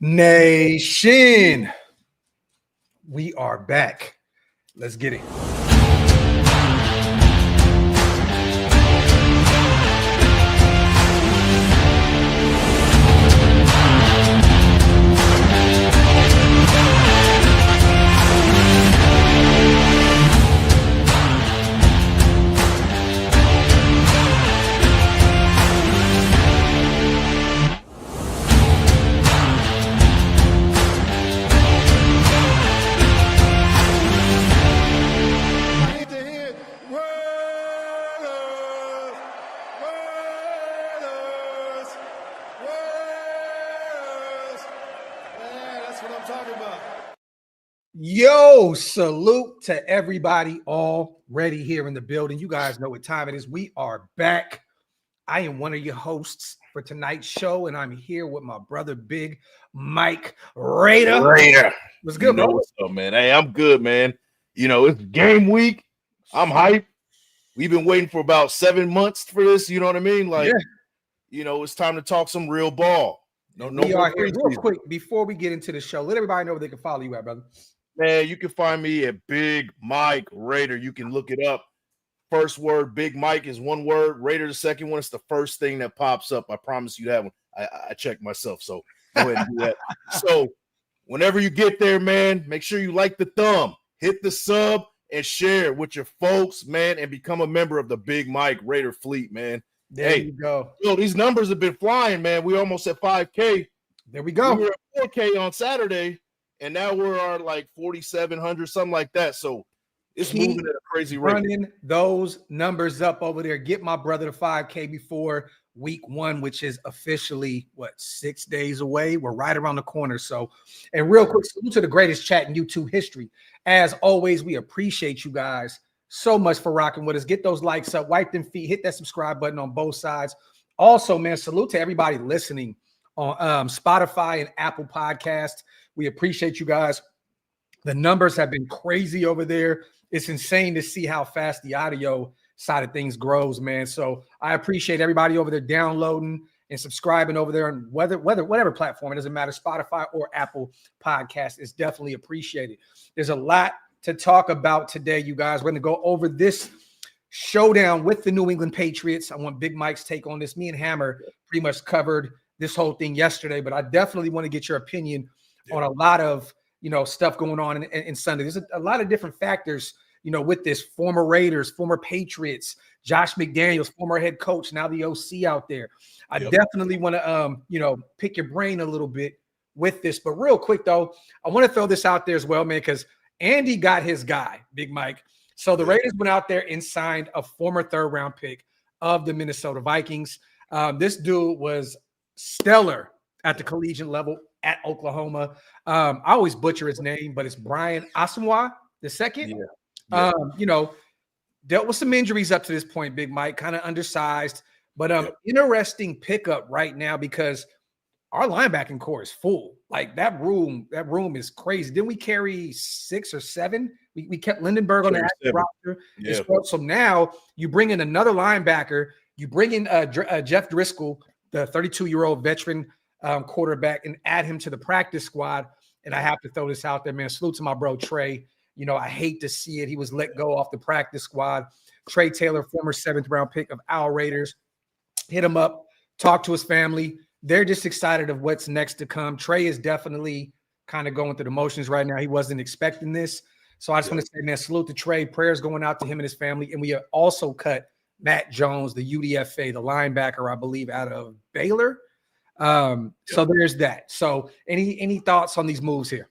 Nation, we are back. Let's get it. Yo, salute to everybody already here in the building. You guys know what time it is. We are back. I am one of your hosts for tonight's show, and I'm here with my brother, Big Mike Raider. What's good, bro? What's up, man? Hey, I'm good, man. You know, it's game week. I'm hyped. We've been waiting for about 7 months for this. You know what I mean? Like, you know, it's time to talk some real ball. We are here. Real quick, before we get into the show, let everybody know where they can follow you at, brother. Man, you can find me at Big Mike Raider. You can look it up. First word, Big Mike is one word. Raider, the second one. It's the first thing that pops up. I promise you that one. I checked myself, so go ahead and do that. So whenever you get there, man, make sure you like the thumb, hit the sub, and share with your folks, man, and become a member of the Big Mike Raider fleet, man. There you go. Yo, these numbers have been flying, man. We're almost at 5K. There we go. We were at 4K on Saturday. And now we're at like 4,700, something like that. So it's moving at a crazy rate. Running those numbers up over there. Get my brother to 5K before week 1, which is officially, 6 days away? We're right around the corner. So, and real quick, salute to the greatest chat in YouTube history. As always, we appreciate you guys so much for rocking with us. Get those likes up, wipe them feet, hit that subscribe button on both sides. Also, man, salute to everybody listening on Spotify and Apple Podcast. We appreciate you guys. The numbers have been crazy over there. It's insane to see how fast the audio side of things grows, man. So I appreciate everybody over there downloading and subscribing over there, and whatever platform, it doesn't matter, Spotify or Apple Podcast is definitely appreciated. There's a lot to talk about today, you guys. We're going to go over this showdown with the New England Patriots. I want Big Mike's take on this. Me and Hammer pretty much covered this whole thing yesterday, but I definitely want to get your opinion on a lot of, stuff going on in Sunday. There's a lot of different factors, with this. Former Raiders, former Patriots, Josh McDaniels, former head coach, now the OC out there. I definitely want to, pick your brain a little bit with this. But real quick, though, I want to throw this out there as well, man, because Andy got his guy, Big Mike. So the Raiders went out there and signed a former third-round pick of the Minnesota Vikings. This dude was stellar at the collegiate level at Oklahoma. I always butcher his name, but it's Brian Asamoah II. Dealt with some injuries up to this point, Big Mike, kind of undersized, but interesting pickup right now because our linebacking core is full. Like that room is crazy. Didn't we carry 6 or 7? We kept Lindenberg on the active roster. Yeah. So now you bring in another linebacker. You bring in Jeff Driscoll, the 32-year-old veteran quarterback, and add him to the practice squad. And I have to throw this out there, man. Salute to my bro, Trey. I hate to see it. He was let go off the practice squad. Trey Taylor, former 7th-round pick of our Raiders. Hit him up, talk to his family. They're just excited of what's next to come. Trey is definitely kind of going through the motions right now. He wasn't expecting this. So I just want to say, man, salute to Trey. Prayers going out to him and his family. And we have also cut Matt Jones, the UDFA, the linebacker, I believe, out of Baylor. So there's that. So any thoughts on these moves here?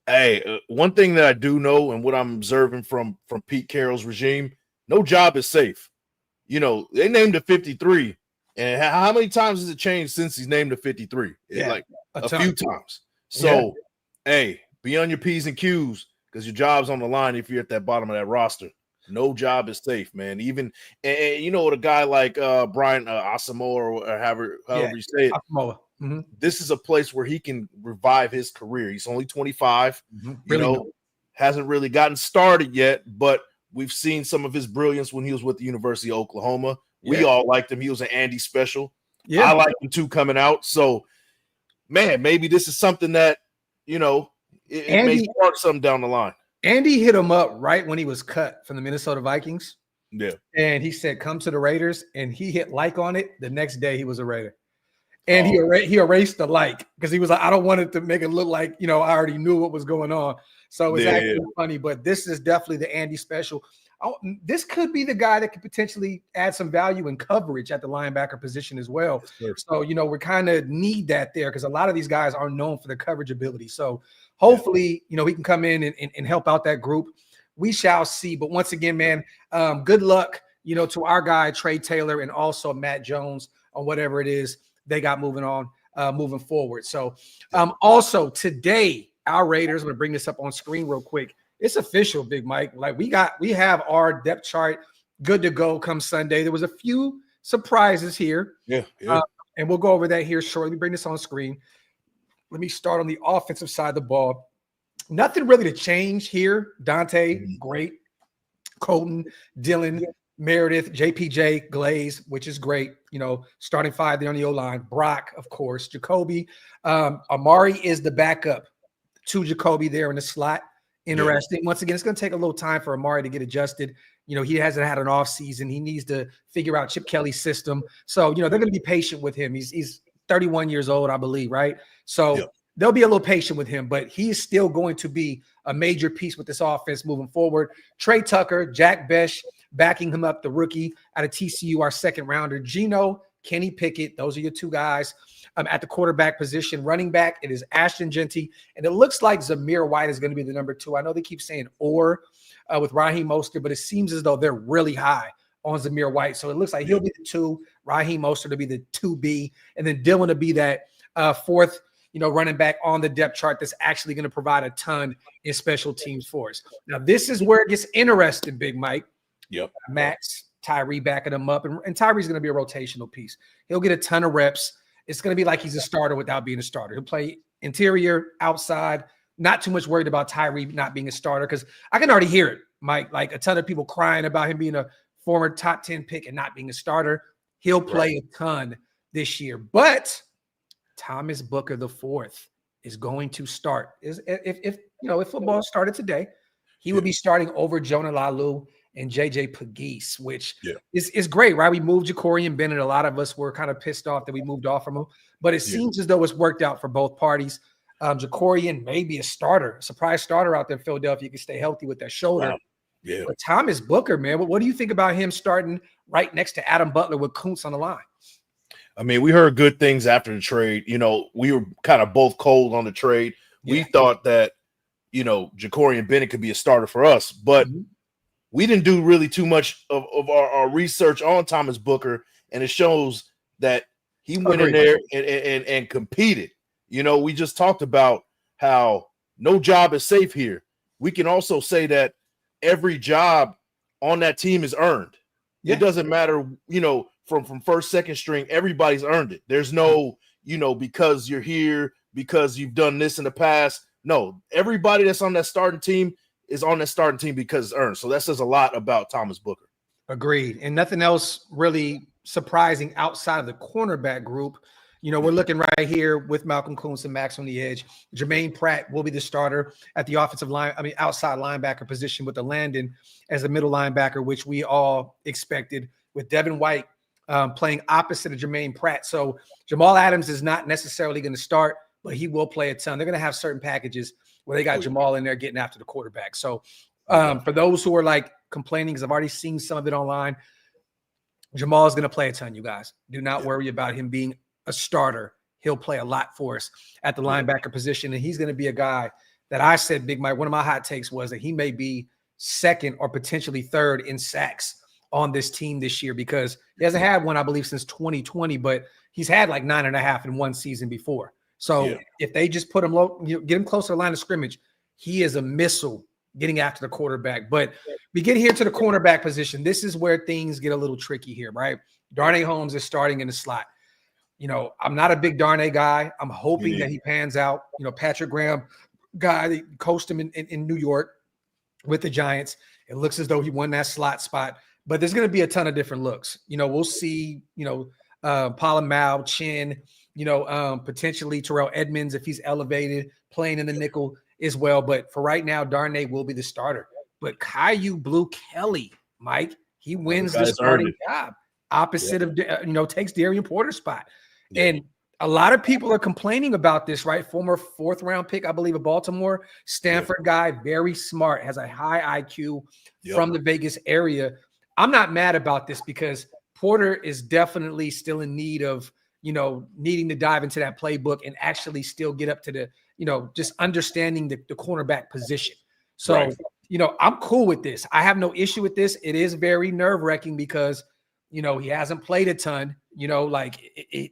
Hey, one thing that I do know, and what I'm observing from Pete Carroll's regime, no job is safe. They named it 53, and how many times has it changed since he's named it 53? Like a few times. So, hey, be on your P's and Q's because your job's on the line if you're at that bottom of that roster. No job is safe, man. Even and a guy like Brian Asamoah or however you say it. Asamoah. Mm-hmm. This is a place where he can revive his career. He's only 25. Mm-hmm. Hasn't really gotten started yet, but we've seen some of his brilliance when he was with the University of Oklahoma. We all liked him. He was an Andy special. Yeah. I liked him too coming out. So man, maybe this is something that, you know, it may spark something down the line. Andy hit him up right when he was cut from the Minnesota Vikings. Yeah. And he said, come to the Raiders. And he hit like on it. The next day he was a Raider. And he erased the like because he was like, I don't want it to make it look like, I already knew what was going on. So it's actually funny. But this is definitely the Andy special. This could be the guy that could potentially add some value in coverage at the linebacker position as well. So, we kind of need that there because a lot of these guys are known for their coverage ability. So hopefully, he can come in and help out that group. We shall see. But once again, man, good luck, to our guy, Trey Taylor, and also Matt Jones on whatever it is they got moving forward. So also today, our Raiders, I'm going to bring this up on screen real quick. It's official, Big Mike. Like we have our depth chart good to go come Sunday. There was a few surprises here. Yeah. And we'll go over that here shortly. Let me bring this on screen. Let me start on the offensive side of the ball. Nothing really to change here. Dante, great. Colton, Dylan, Meredith, JPJ, Glaze, which is great. Starting five there on the O-line. Brock, of course. Jacoby. Amari is the backup to Jacoby there in the slot. Interesting. Once again, it's going to take a little time for Amari to get adjusted. He hasn't had an off season. He needs to figure out Chip Kelly's system. So, they're going to be patient with him. He's 31 years old, I believe, right? So they'll be a little patient with him, but he's still going to be a major piece with this offense moving forward. Trey Tucker, Jack Besh, backing him up, the rookie out of TCU, our second rounder. Gino, Kenny Pickett, those are your two guys. At the quarterback position. Running back, it is Ashton Genty, and it looks like Zamir White is going to be the number 2. I know they keep saying with Raheem Mostert, but it seems as though they're really high on Zamir White. So it looks like he'll be the 2, Raheem Mostert will be the 2B, and then Dylan will be that fourth, running back on the depth chart that's actually going to provide a ton in special teams for us. Now, this is where it gets interesting, Big Mike. Yep. Max, Tyree backing him up, and Tyree's going to be a rotational piece. He'll get a ton of reps. It's going to be like he's a starter without being a starter. He'll play interior, outside. Not too much worried about Tyree not being a starter because I can already hear it, Mike. Like a ton of people crying about him being a former top 10 pick and not being a starter. He'll play a ton this year. But Thomas Booker IV is going to start. If football started today, he would be starting over Jonah Lalu and JJ Pegues, which is great, right? We moved Jacorian Bennett. A lot of us were kind of pissed off that we moved off from him, but it seems as though it's worked out for both parties. Jacorian may be a starter, surprise starter out there in Philadelphia. You can stay healthy with that shoulder. Wow. Yeah. But Thomas Booker, man, what do you think about him starting right next to Adam Butler with Kuntz on the line? I mean, we heard good things after the trade. We were kind of both cold on the trade. We thought that, Jacorian Bennett could be a starter for us, but we didn't do really too much of our research on Thomas Booker, and it shows that he went in there and competed. We just talked about how no job is safe here. We can also say that every job on that team is earned. It doesn't matter, from first, second string, everybody's earned it. There's no, because you're here, because you've done this in the past. No, everybody that's on that starting team is on that starting team because it's earned. So that says a lot about Thomas Booker. Agreed. And nothing else really surprising outside of the cornerback group. We're looking right here with Malcolm Kuntz and Max on the edge. Jermaine Pratt will be the starter at the outside linebacker position with the Landon as the middle linebacker, which we all expected, with Devin White playing opposite of Jermaine Pratt. So Jamal Adams is not necessarily going to start, but he will play a ton. They're going to have certain packages where they got Jamal in there getting after the quarterback. So for those who are like complaining, because I've already seen some of it online, Jamal is going to play a ton, you guys. Do not worry about him being a starter. He'll play a lot for us at the linebacker position, and he's going to be a guy that I said, Big Mike, one of my hot takes was that he may be second or potentially third in sacks on this team this year because he hasn't had one, I believe, since 2020, but he's had like 9.5 in one season before. So if they just put him low, get him closer to the line of scrimmage, he is a missile getting after the quarterback. But we get here to the cornerback position. This is where things get a little tricky here, right? Darnay Holmes is starting in the slot. I'm not a big Darnay guy. I'm hoping that he pans out. Patrick Graham guy that coached him in New York with the Giants. It looks as though he won that slot spot. But there's going to be a ton of different looks. We'll see, Polamalu, Chin, Potentially Terrell Edmonds if he's elevated, playing in the nickel as well. But for right now, Darnay will be the starter. But Caillou Blue Kelly, Mike, he wins the starting job opposite of, takes Darian Porter's spot. Yeah. And a lot of people are complaining about this, right? Former 4th round pick, I believe, of Baltimore, Stanford guy, very smart, has a high IQ from the Vegas area. I'm not mad about this because Porter is definitely still in need of, needing to dive into that playbook and actually still get up to the, just understanding the cornerback position. So, I'm cool with this. I have no issue with this. It is very nerve-wracking because, he hasn't played a ton,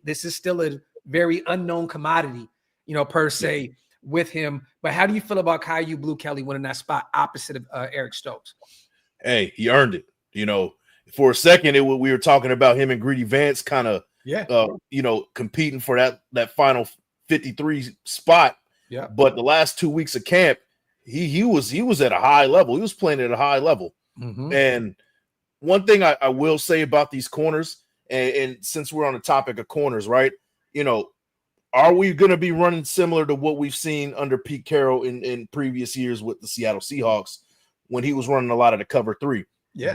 this is still a very unknown commodity, per se with him. But how do you feel about Caillou Blue Kelly winning that spot opposite of Eric Stokes? Hey, he earned it. For a second, we were talking about him and Greedy Vance kind of, competing for that final 53 spot. Yeah. But the last 2 weeks of camp, he was at a high level. He was playing at a high level. Mm-hmm. And one thing I will say about these corners, and since we're on the topic of corners, right? Are we going to be running similar to what we've seen under Pete Carroll in previous years with the Seattle Seahawks when he was running a lot of the cover 3? Yeah.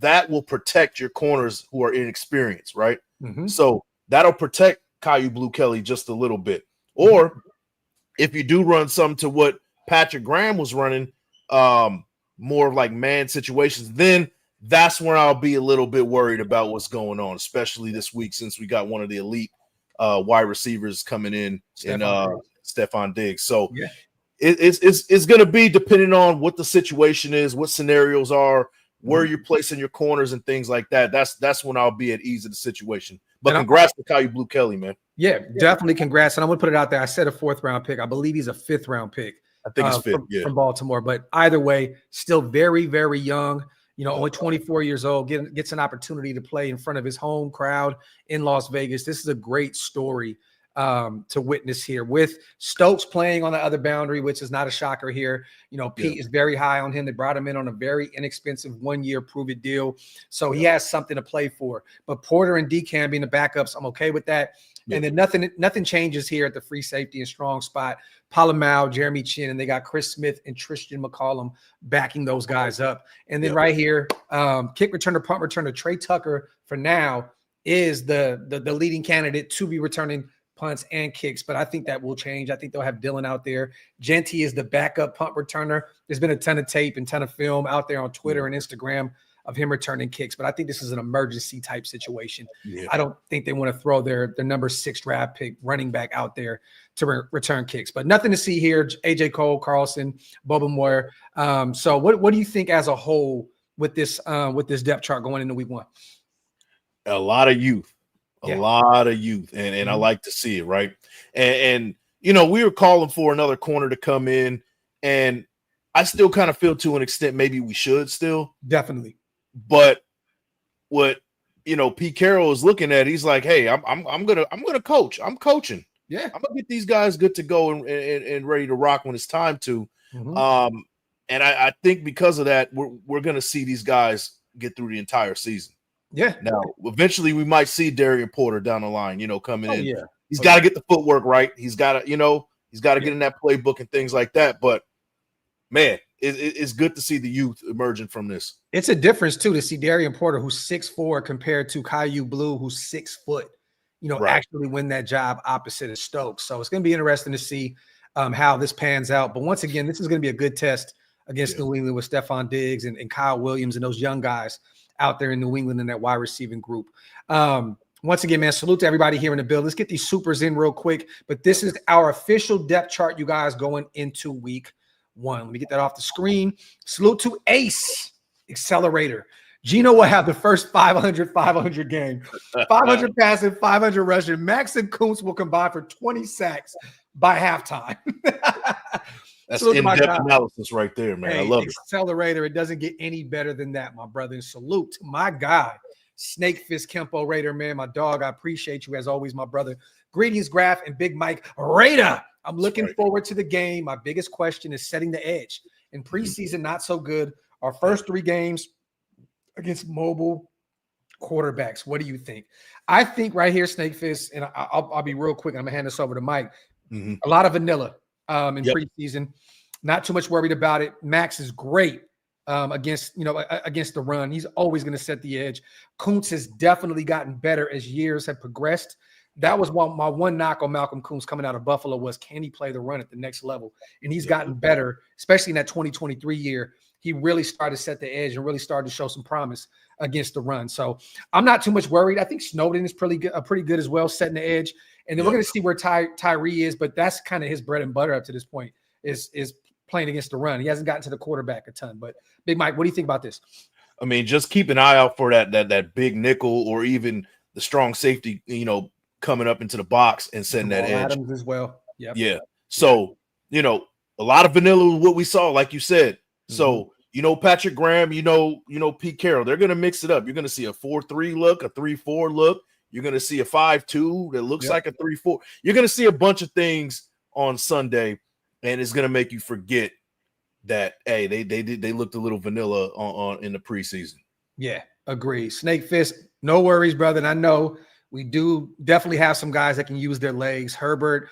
That will protect your corners who are inexperienced, right? Mm-hmm. So that'll protect Caillou Blue Kelly just a little bit. Or if you do run some to what Patrick Graham was running, more of like man situations, then that's where I'll be a little bit worried about what's going on, especially this week since we got one of the elite wide receivers coming in Stephon Diggs. So it's going to be depending on what the situation is, what scenarios are, where you're placing your corners and things like that. That's when I'll be at ease of the situation. But congrats to Caillou Blue Kelly, man. Yeah, definitely congrats. And I'm going to put it out there. I said a 4th round pick. I believe he's a 5th round pick. I think it's 5th, from Baltimore. But either way, still very, very young. Only 24 years old, gets an opportunity to play in front of his home crowd in Las Vegas. This is a great story to witness here with Stokes playing on the other boundary, which is not a shocker here. Pete is very high on him. They brought him in on a very inexpensive 1-year prove-it deal. So he has something to play for. But Porter and DCAM being the backups, I'm okay with that. Yeah. And then nothing changes here at the free safety and strong spot. Palomau, Jeremy Chin, and they got Chris Smith and Tristan McCollum backing those guys up. And then right here, kick returner, punt returner, Trey Tucker for now is the leading candidate to be returning punts and kicks, but I think that will change. I think they'll have Dylan out there. Genty is the backup punt returner. There's been a ton of tape and ton of film out there on Twitter and Instagram of him returning kicks, but I think this is an emergency type situation. Yeah. I don't think they want to throw their number 6 draft pick running back out there to return kicks, but nothing to see here. AJ Cole, Carlson, Boba Moyer. So what do you think as a whole with this depth chart going into week 1? A lot of youth. A lot of youth, and I like to see it, right? And we were calling for another corner to come in, and I still kind of feel to an extent maybe we should still. Definitely. But what Pete Carroll is looking at, he's like, hey, I'm gonna coach. I'm coaching. Yeah, I'm gonna get these guys good to go and ready to rock when it's time to. Mm-hmm. And I think because of that, we're gonna see these guys get through the entire season. Yeah. Now, eventually, we might see Darian Porter down the line, coming in. Yeah. He's got to get the footwork right. He's got to, get in that playbook and things like that. But man, it's good to see the youth emerging from this. It's a difference too to see Darian Porter, who's 6'4", compared to Caillou Blue, who's 6 foot. Actually win that job opposite of Stokes. So it's going to be interesting to see how this pans out. But once again, this is going to be a good test against New England with Stephon Diggs and Kyle Williams and those young guys out there in New England in that wide receiving group. Once again, man, salute to everybody here in the building. Let's get these supers in real quick. But this is our official depth chart, you guys, going into week 1. Let me get that off the screen. Salute to Ace Accelerator. Gino will have the first 500 game. 500 passing, 500 rushing. Max and Kuntz will combine for 20 sacks by halftime. That's in-depth analysis right there, man. I love it. Accelerator. It doesn't get any better than that, my brother. And salute to my guy, Snake Fist Kempo Raider, man. My dog, I appreciate you as always, my brother. Greetings, Graphk and Big Mike Raider. I'm looking forward to the game. My biggest question is setting the edge. In preseason, not so good. Our first 3 games against mobile quarterbacks. What do you think? I think right here, Snake Fist, and I'll be real quick. I'm gonna hand this over to Mike. Mm-hmm. A lot of vanilla in preseason. Not too much worried about it. Max is great against the run. He's always going to set the edge. Kuntz has definitely gotten better as years have progressed. That was my one knock on Malcolm Kuntz coming out of Buffalo was, can he play the run at the next level? And he's gotten better, especially in that 2023 year. He really started to set the edge and really started to show some promise against the run. So I'm not too much worried. I think Snowden is pretty good as well, setting the edge. And then we're going to see where Tyree is, but that's kind of his bread and butter up to this point is playing against the run. He hasn't gotten to the quarterback a ton. But Big Mike, what do you think about this? I mean, just keep an eye out for that big nickel or even the strong safety, coming up into the box and setting that edge. Adams as well. Yep. Yeah. So, a lot of vanilla what we saw, like you said. So, Patrick Graham, Pete Carroll, they're going to mix it up. You're going to see a 4-3 look, a 3-4 look. You're going to see a 5-2 that looks like a 3-4. You're going to see a bunch of things on Sunday, and it's going to make you forget that, hey, they looked a little vanilla on in the preseason. Yeah, agree. Snake Fist, no worries, brother. And I know we do definitely have some guys that can use their legs. Herbert,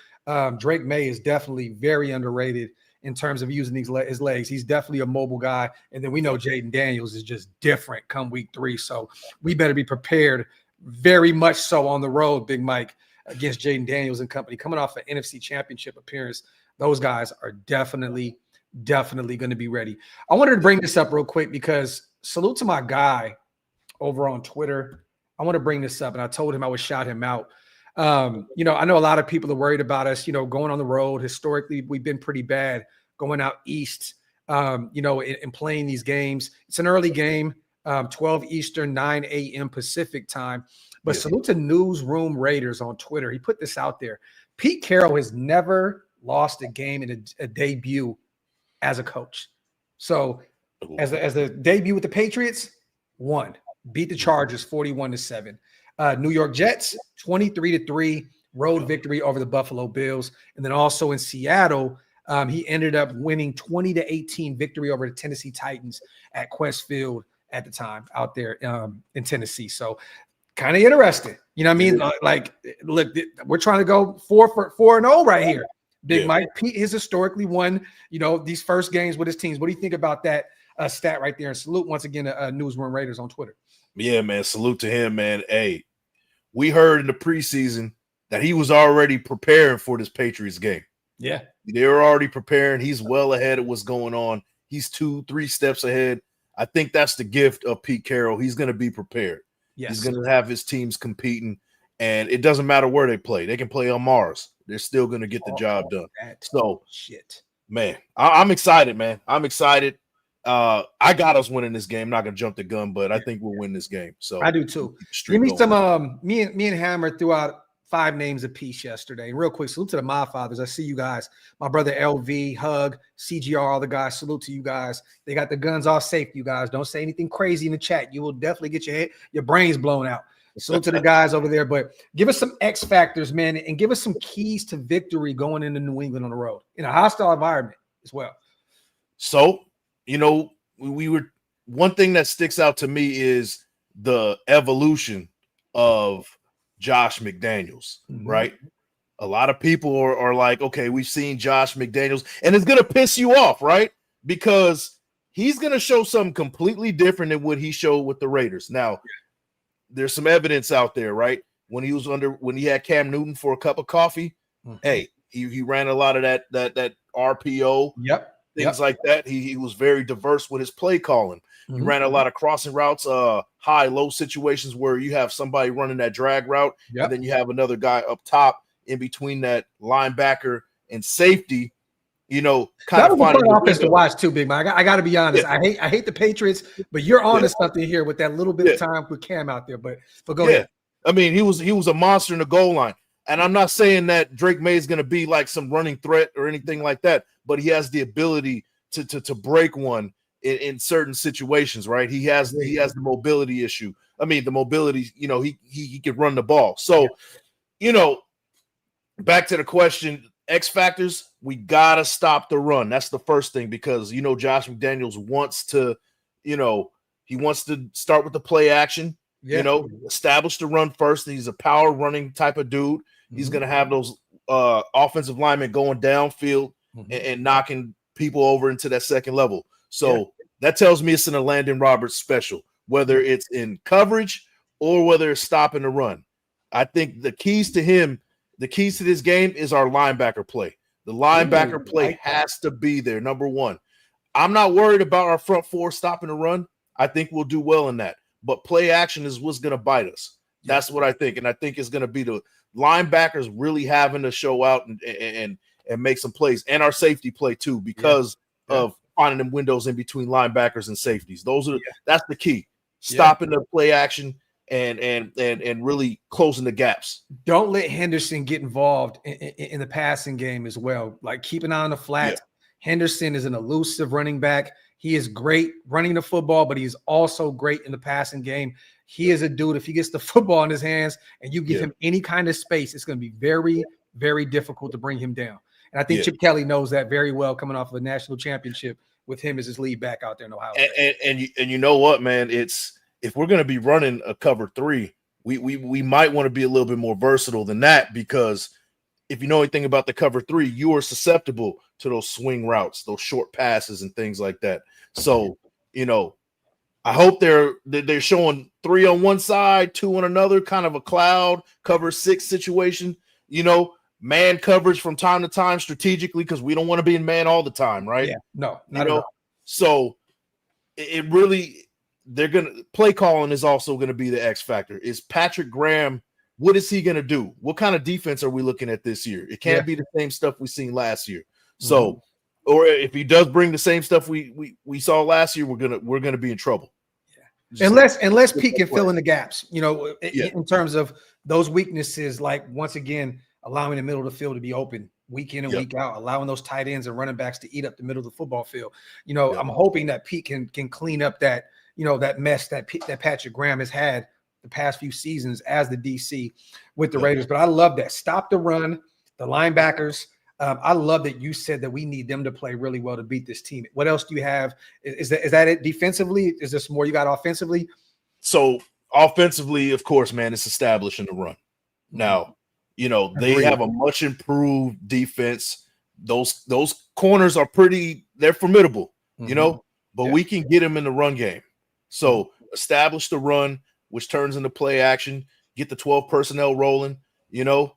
Drake May is definitely very underrated in terms of using his legs. He's definitely a mobile guy. And then we know Jaden Daniels is just different come week 3. So we better be prepared very much so on the road, Big Mike, against Jaden Daniels and company. Coming off an NFC Championship appearance, those guys are definitely going to be ready. I wanted to bring this up real quick because salute to my guy over on Twitter. I want to bring this up, and I told him I would shout him out. I know a lot of people are worried about us, going on the road. Historically, we've been pretty bad going out east, and playing these games. It's an early game, 12 Eastern, 9 a.m. Pacific time. But salute to Newsroom Raiders on Twitter. He put this out there. Pete Carroll has never lost a game in a debut as a coach. So as a debut with the Patriots, won. Beat the Chargers 41-7. New York Jets, 23-3 road victory over the Buffalo Bills. And then also in Seattle, he ended up winning 20-18 victory over the Tennessee Titans at Quest Field at the time out there in Tennessee. So kind of interesting. You know what I mean? Like, look, we're trying to go 4-0 right here. Big Mike. Pete has historically won, these first games with his teams. What do you think about that stat right there? And salute once again to Newsroom Raiders on Twitter. Yeah, man. Salute to him, man. Hey, we heard in the preseason that he was already preparing for this Patriots game. Yeah. They were already preparing. He's well ahead of what's going on. He's 2-3 steps ahead. I think that's the gift of Pete Carroll. He's going to be prepared. Yes. He's going to have his teams competing, and it doesn't matter where they play. They can play on Mars. They're still going to get the job done. So, man, I'm excited, man. I'm excited. I got us winning this game. I'm not going to jump the gun, but I think we'll win this game. So I do too. Give me some. Me and Hammer threw out 5 names apiece yesterday. And real quick, salute to the My Fathers. I see you guys. My brother LV, Hug, CGR, all the guys. Salute to you guys. They got the guns all safe. You guys don't say anything crazy in the chat. You will definitely get your brains blown out. Salute to the guys over there. But give us some X factors, man, and give us some keys to victory going into New England on the road in a hostile environment as well. So, we were one thing that sticks out to me is the evolution of Josh McDaniels, right? A lot of people are like, okay, we've seen Josh McDaniels, and it's going to piss you off, right? Because he's going to show something completely different than what he showed with the Raiders. Now, there's some evidence out there, right? When he had Cam Newton for a cup of coffee, hey, he ran a lot of that RPO. Things like that. He was very diverse with his play calling. He ran a lot of crossing routes, high-low situations where you have somebody running that drag route, and then you have another guy up top in between that linebacker and safety. Kind of fun offense to watch too, Big Mike. I got to be honest. I hate the Patriots, but you're on to something here with that little bit of time with Cam out there. But go ahead. I mean, he was a monster in the goal line. And I'm not saying that Drake May is going to be like some running threat or anything like that, but he has the ability to break one in certain situations, right? He has the mobility issue. I mean, the mobility, he could run the ball. So, back to the question, X factors, we got to stop the run. That's the first thing because, Josh McDaniels wants to, he wants to start with the play action. You know, establish the run first. He's a power running type of dude. He's going to have those offensive linemen going downfield and knocking people over into that second level. So that tells me it's an Landon Roberts special, whether it's in coverage or whether it's stopping the run. I think the keys to this game is our linebacker play. The linebacker play has to be there, number one. I'm not worried about our front four stopping the run. I think we'll do well in that. But play action is what's going to bite us. That's what I think. And I think it's going to be the linebackers really having to show out and make some plays. And our safety play, too, because of finding them windows in between linebackers and safeties. That's the key. Stopping the play action and really closing the gaps. Don't let Henderson get involved in the passing game as well. Like, keep an eye on the flat. Henderson is an elusive running back. He is great running the football, but he's also great in the passing game. He is a dude, if he gets the football in his hands and you give him any kind of space, it's going to be very, very difficult to bring him down. And I think Chip Kelly knows that very well, coming off of a national championship with him as his lead back out there in Ohio. And you know what, man? If we're going to be running a cover three, we might want to be a little bit more versatile than that, because if you know anything about the cover three, you are susceptible to those swing routes, those short passes and things like that. So, you know, I hope they're showing 3 on one side, 2 on another, kind of a cloud cover 6 situation, you know, man coverage from time to time strategically, because we don't want to be in man all the time, right? Yeah, no, not at all. So it really, play calling is also going to be the X factor. Is Patrick Graham, what is he going to do? What kind of defense are we looking at this year? It can't be the same stuff we seen last year. So, or if he does bring the same stuff we saw last year, we're gonna be in trouble. Unless Pete can fill in the gaps, you know, in terms of those weaknesses, like, once again, allowing the middle of the field to be open week in and week out, allowing those tight ends and running backs to eat up the middle of the football field. You know, I'm hoping that Pete can clean up that, you know, that mess that Patrick Graham has had the past few seasons as the DC with the Raiders. But I love that. Stop the run, the linebackers. I love that you said that we need them to play really well to beat this team. What else do you have? Is that it defensively? Is there some more you got offensively? So offensively, of course, man, it's establishing the run. Now, you know, they have a much improved defense. Those corners are they're formidable, you know, but we can get them in the run game. So establish the run, which turns into play action, get the 12 personnel rolling, you know,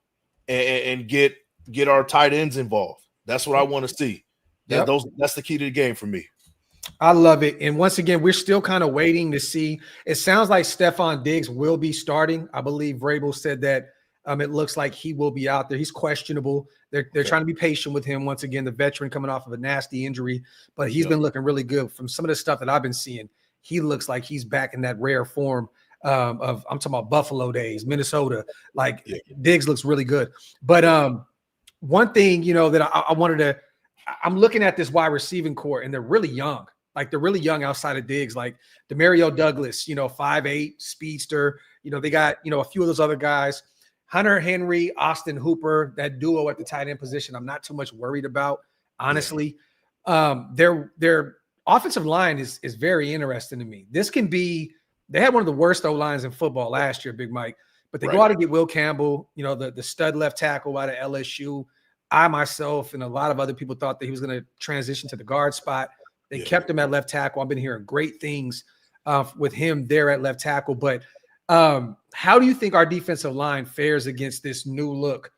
and get our tight ends involved. That's what I want to see. That's the key to the game for me. I love it. And once again, we're still kind of waiting to see. It sounds like Stephon Diggs will be starting. I believe Vrabel said that it looks like he will be out there. He's questionable. They're trying to be patient with him. Once again, the veteran coming off of a nasty injury, but he's been looking really good. From some of the stuff that I've been seeing, he looks like he's back in that rare form I'm talking about Buffalo days, Minnesota. Like, Diggs looks really good. But one thing, you know, that I wanted to – I'm looking at this wide receiving core, and they're really young. Like, they're really young outside of Diggs. Like, Demario Douglas, you know, 5'8", speedster. You know, they got, you know, a few of those other guys. Hunter Henry, Austin Hooper, that duo at the tight end position, I'm not too much worried about, honestly. Their offensive line is very interesting to me. This can be – they had one of the worst O-lines in football last year, Big Mike. But they go out and get Will Campbell, you know, the stud left tackle out of LSU. I myself and a lot of other people thought that he was going to transition to the guard spot. They kept him at left tackle. I've been hearing great things with him there at left tackle. But how do you think our defensive line fares against this new look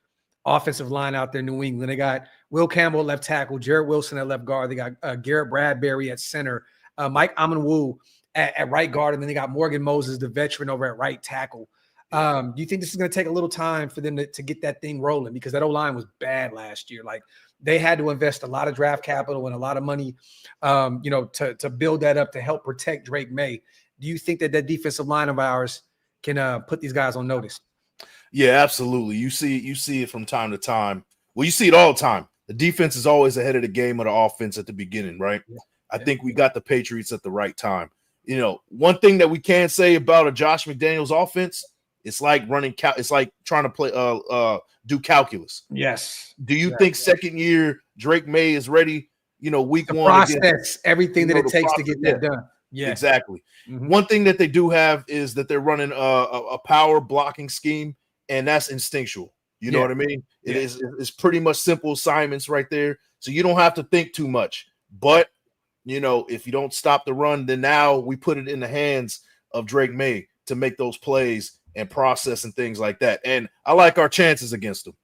offensive line out there in New England? They got Will Campbell at left tackle, Jarrett Wilson at left guard. They got Garrett Bradbury at center, Mike Amanwu at right guard, and then they got Morgan Moses, the veteran, over at right tackle. Do you think this is going to take a little time for them to get that thing rolling? Because that O-line was bad last year. Like, they had to invest a lot of draft capital and a lot of money, you know, to build that up to help protect Drake May. Do you think that defensive line of ours can put these guys on notice? Yeah, absolutely. You see it from time to time. Well, you see it all the time. The defense is always ahead of the game of the offense at the beginning, right? Yeah. I think we got the Patriots at the right time. You know, one thing that we can say about a Josh McDaniels offense, it's like it's like trying to play do calculus. Yes. Do you think second year Drake May is ready, you know, week one? Process everything that it takes to get that done. Yeah. Exactly. Mm-hmm. One thing that they do have is that they're running a power blocking scheme, and that's instinctual. You know what I mean? It's pretty much simple assignments right there. So you don't have to think too much. But, if you don't stop the run, then now we put it in the hands of Drake May to make those plays and process and things like that. And I like our chances against them.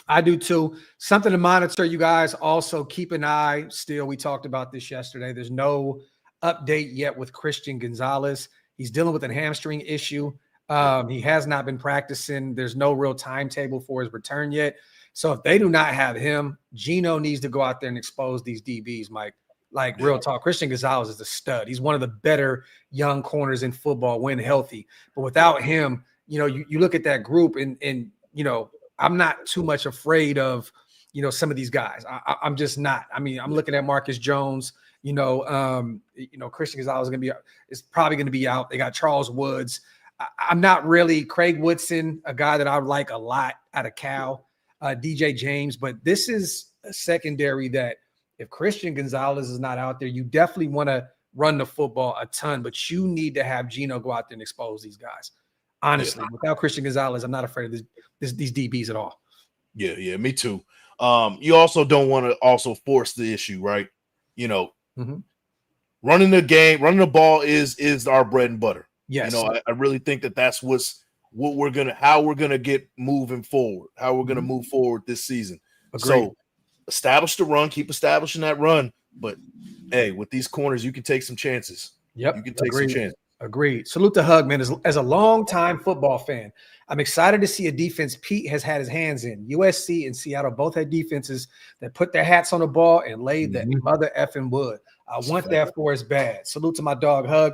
I do too. Something to monitor, you guys. Also, keep an eye. Still, we talked about this yesterday. There's no update yet with Christian Gonzalez. He's dealing with a hamstring issue. He has not been practicing. There's no real timetable for his return yet. So if they do not have him, Geno needs to go out there and expose these DBs, Mike. Like real talk. Christian Gonzalez is a stud. He's one of the better young corners in football when healthy. But without him, you look at that group and I'm not too much afraid of, some of these guys. I'm just not. I mean, I'm looking at Marcus Jones. Christian Gonzalez is probably going to be out. They got Charles Woods. I'm not really Craig Woodson, a guy that I like a lot out of Cal, DJ James. But this is a secondary that if Christian Gonzalez is not out there, you definitely want to run the football a ton. But you need to have Geno go out there and expose these guys. Honestly, without Christian Gonzalez, I'm not afraid of these DBs at all. Yeah, me too. You also don't want to also force the issue, right? Running the ball is our bread and butter. Yes. I really think that's how we're gonna get moving forward, how we're gonna move forward this season. Agreed. So establish the run, keep establishing that run. But hey, with these corners, you can take some chances. Yep. You can take some chances. Agreed. Salute to Hug, man. As a longtime football fan, I'm excited to see a defense Pete has had his hands in. USC and Seattle both had defenses that put their hats on the ball and laid that mother effing wood. I want that for his bad. Salute to my dog, Hug.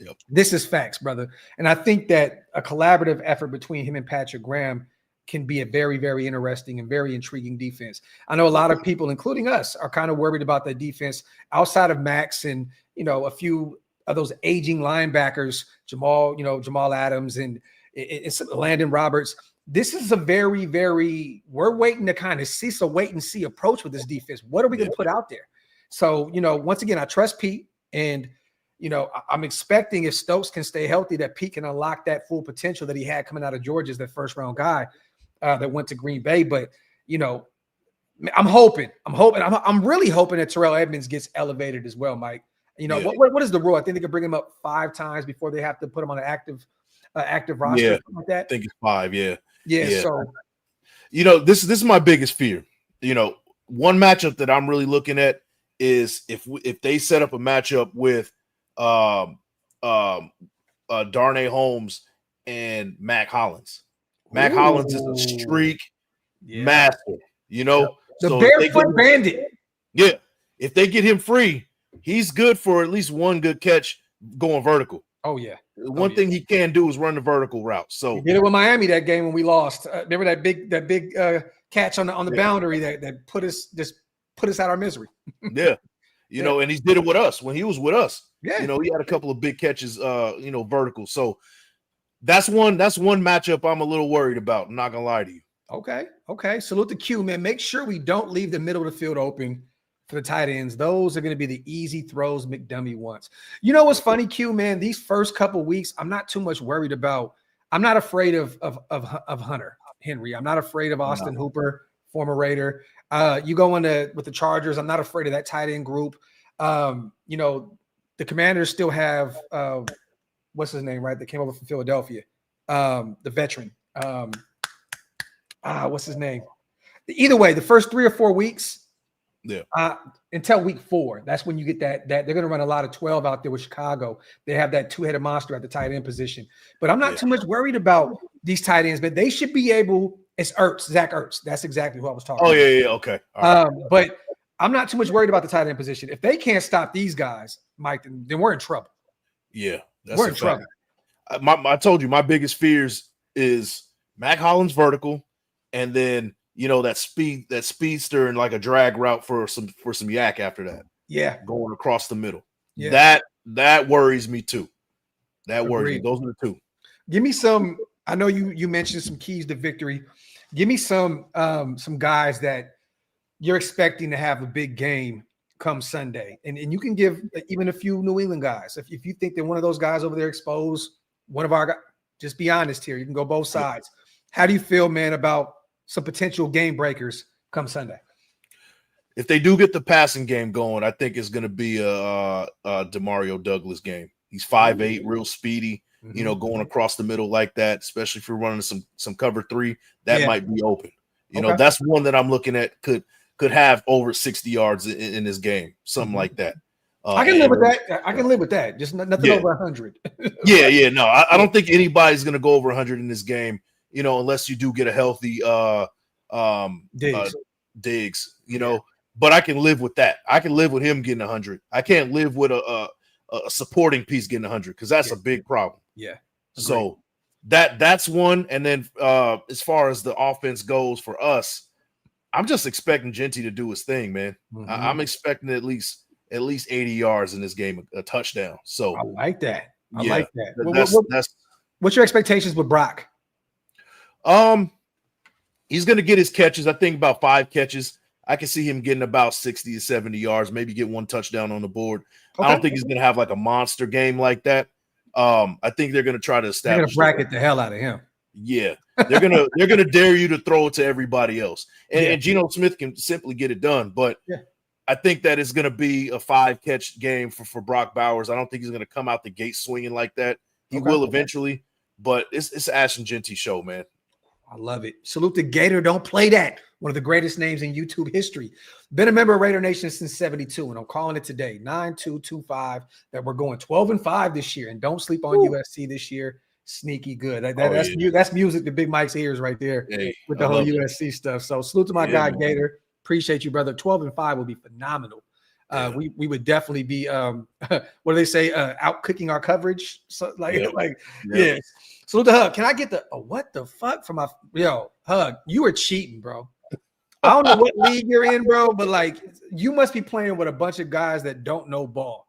Yep. This is facts, brother. And I think that a collaborative effort between him and Patrick Graham can be a very, very interesting and very intriguing defense. I know a lot of people, including us, are kind of worried about that defense outside of Max and, a few of those aging linebackers, Jamal Adams and Landon Roberts. This is a very, very, we're waiting to kind of see, so wait and see approach with this defense. What are we going to put out there? So, once again, I trust Pete and, I'm expecting if Stokes can stay healthy, that Pete can unlock that full potential that he had coming out of Georgia as that first round guy that went to Green Bay. But, I'm really hoping that Terrell Edmonds gets elevated as well, Mike. What is the rule? I think they can bring him up 5 times before they have to put him on an active roster. Yeah, like that. I think it's 5. Yeah. So, this is my biggest fear. One matchup that I'm really looking at is if they set up a matchup with Darnay Holmes and Mac Hollins. Mac Hollins is a streak master, The so barefoot bandit. Yeah. If they get him free, he's good for at least one good catch going vertical. Oh, yeah. One thing he can do is run the vertical route. So he did it with Miami that game when we lost. Remember that big catch on the boundary that put us out our misery. Yeah. And he did it with us when he was with us. Yeah. He had a couple of big catches, vertical. So that's one matchup I'm a little worried about. I'm not gonna lie to you. Okay. Salute to Q, man. Make sure we don't leave the middle of the field open for the tight ends. Those are going to be the easy throws McDummy wants. You know what's funny, Q, man? These first couple weeks, I'm not too much worried about. I'm not afraid of Hunter Henry. I'm not afraid of Austin Hooper, former Raider. You go with the Chargers. I'm not afraid of that tight end group. The Commanders still have what's his name, right? That came over from Philadelphia, the veteran. What's his name? Either way, the first 3 or 4 weeks. Yeah. Until week 4, that's when you get that they're going to run a lot of 12 out there with Chicago. They have that 2-headed monster at the tight end position. But I'm not too much worried about these tight ends, but they should be able. It's Zach Ertz. That's exactly who I was talking about. Yeah. Okay. Right. But I'm not too much worried about the tight end position. If they can't stop these guys, Mike, then we're in trouble. Yeah. We're in trouble. I told you my biggest fears is Mac Hollins vertical, and then that speedster and like a drag route for some yak after that. Yeah, going across the middle. Yeah, that worries me too. That worries me. Those are the 2. Give me some. I know you mentioned some keys to victory. Give me some guys that you're expecting to have a big game come Sunday? And you can give even a few New England guys. If you think that one of those guys over there exposed one of our guys, just be honest here. You can go both sides. How do you feel, man, about some potential game breakers come Sunday? If they do get the passing game going, I think it's going to be a Demario Douglas game. He's 5'8", real speedy, going across the middle like that, especially if you're running some cover 3, that might be open. That's one that I'm looking at could have over 60 yards in this game, something like that. I can live with that. I can live with that. Just nothing over 100. No, I don't think anybody's going to go over 100 in this game, unless you do get a healthy Diggs, But I can live with that. I can live with him getting 100. I can't live with a supporting piece getting 100 because that's a big problem. Yeah. So that's one. And then as far as the offense goes for us, I'm just expecting Genty to do his thing, man. I'm expecting at least 80 yards in this game, a touchdown. So I like that. I like that. What's your expectations with Brock? He's going to get his catches. I think about 5 catches. I can see him getting about 60 to 70 yards, maybe get 1 touchdown on the board. Okay. I don't think he's going to have like a monster game like that. I think they're going to try to establish. They're going to bracket the hell out of him. Yeah, they're gonna dare you to throw it to everybody else, and Geno Smith can simply get it done. But I think that it's going to be a 5-catch game for Brock Bowers. I don't think he's going to come out the gate swinging like that. He will eventually, but it's Ashton Genty show, man. I love it. Salute to Gator. Don't play that. One of the greatest names in YouTube history. Been a member of Raider Nation since 72, and I'm calling it today, 9225, that we're going 12-5 this year. And don't sleep on USC this year. Sneaky good. That's music to Big Mike's ears right there with the whole USC stuff. So salute to my guy, man. Gator. Appreciate you, brother. 12-5 will be phenomenal. We would definitely be what do they say? Out cooking our coverage. So Salute to Hug. Can I get the what the fuck from my Hug? You were cheating, bro. I don't know what league you're in, bro, but you must be playing with a bunch of guys that don't know ball.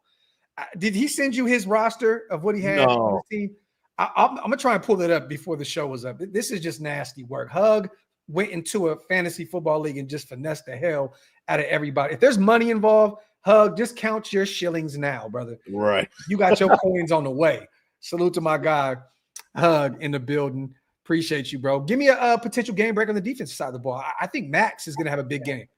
Did he send you his roster of what he had on his team? I'm gonna try and pull it up before the show was up. This is just nasty work. Hug went into a fantasy football league and just finessed the hell out of everybody. If there's money involved, Hug, just count your shillings now, brother. Right. You got your coins on the way. Salute to my guy, Hug, in the building. Appreciate you, bro. Give me a potential game break on the defensive side of the ball. I think Max is going to have a big game.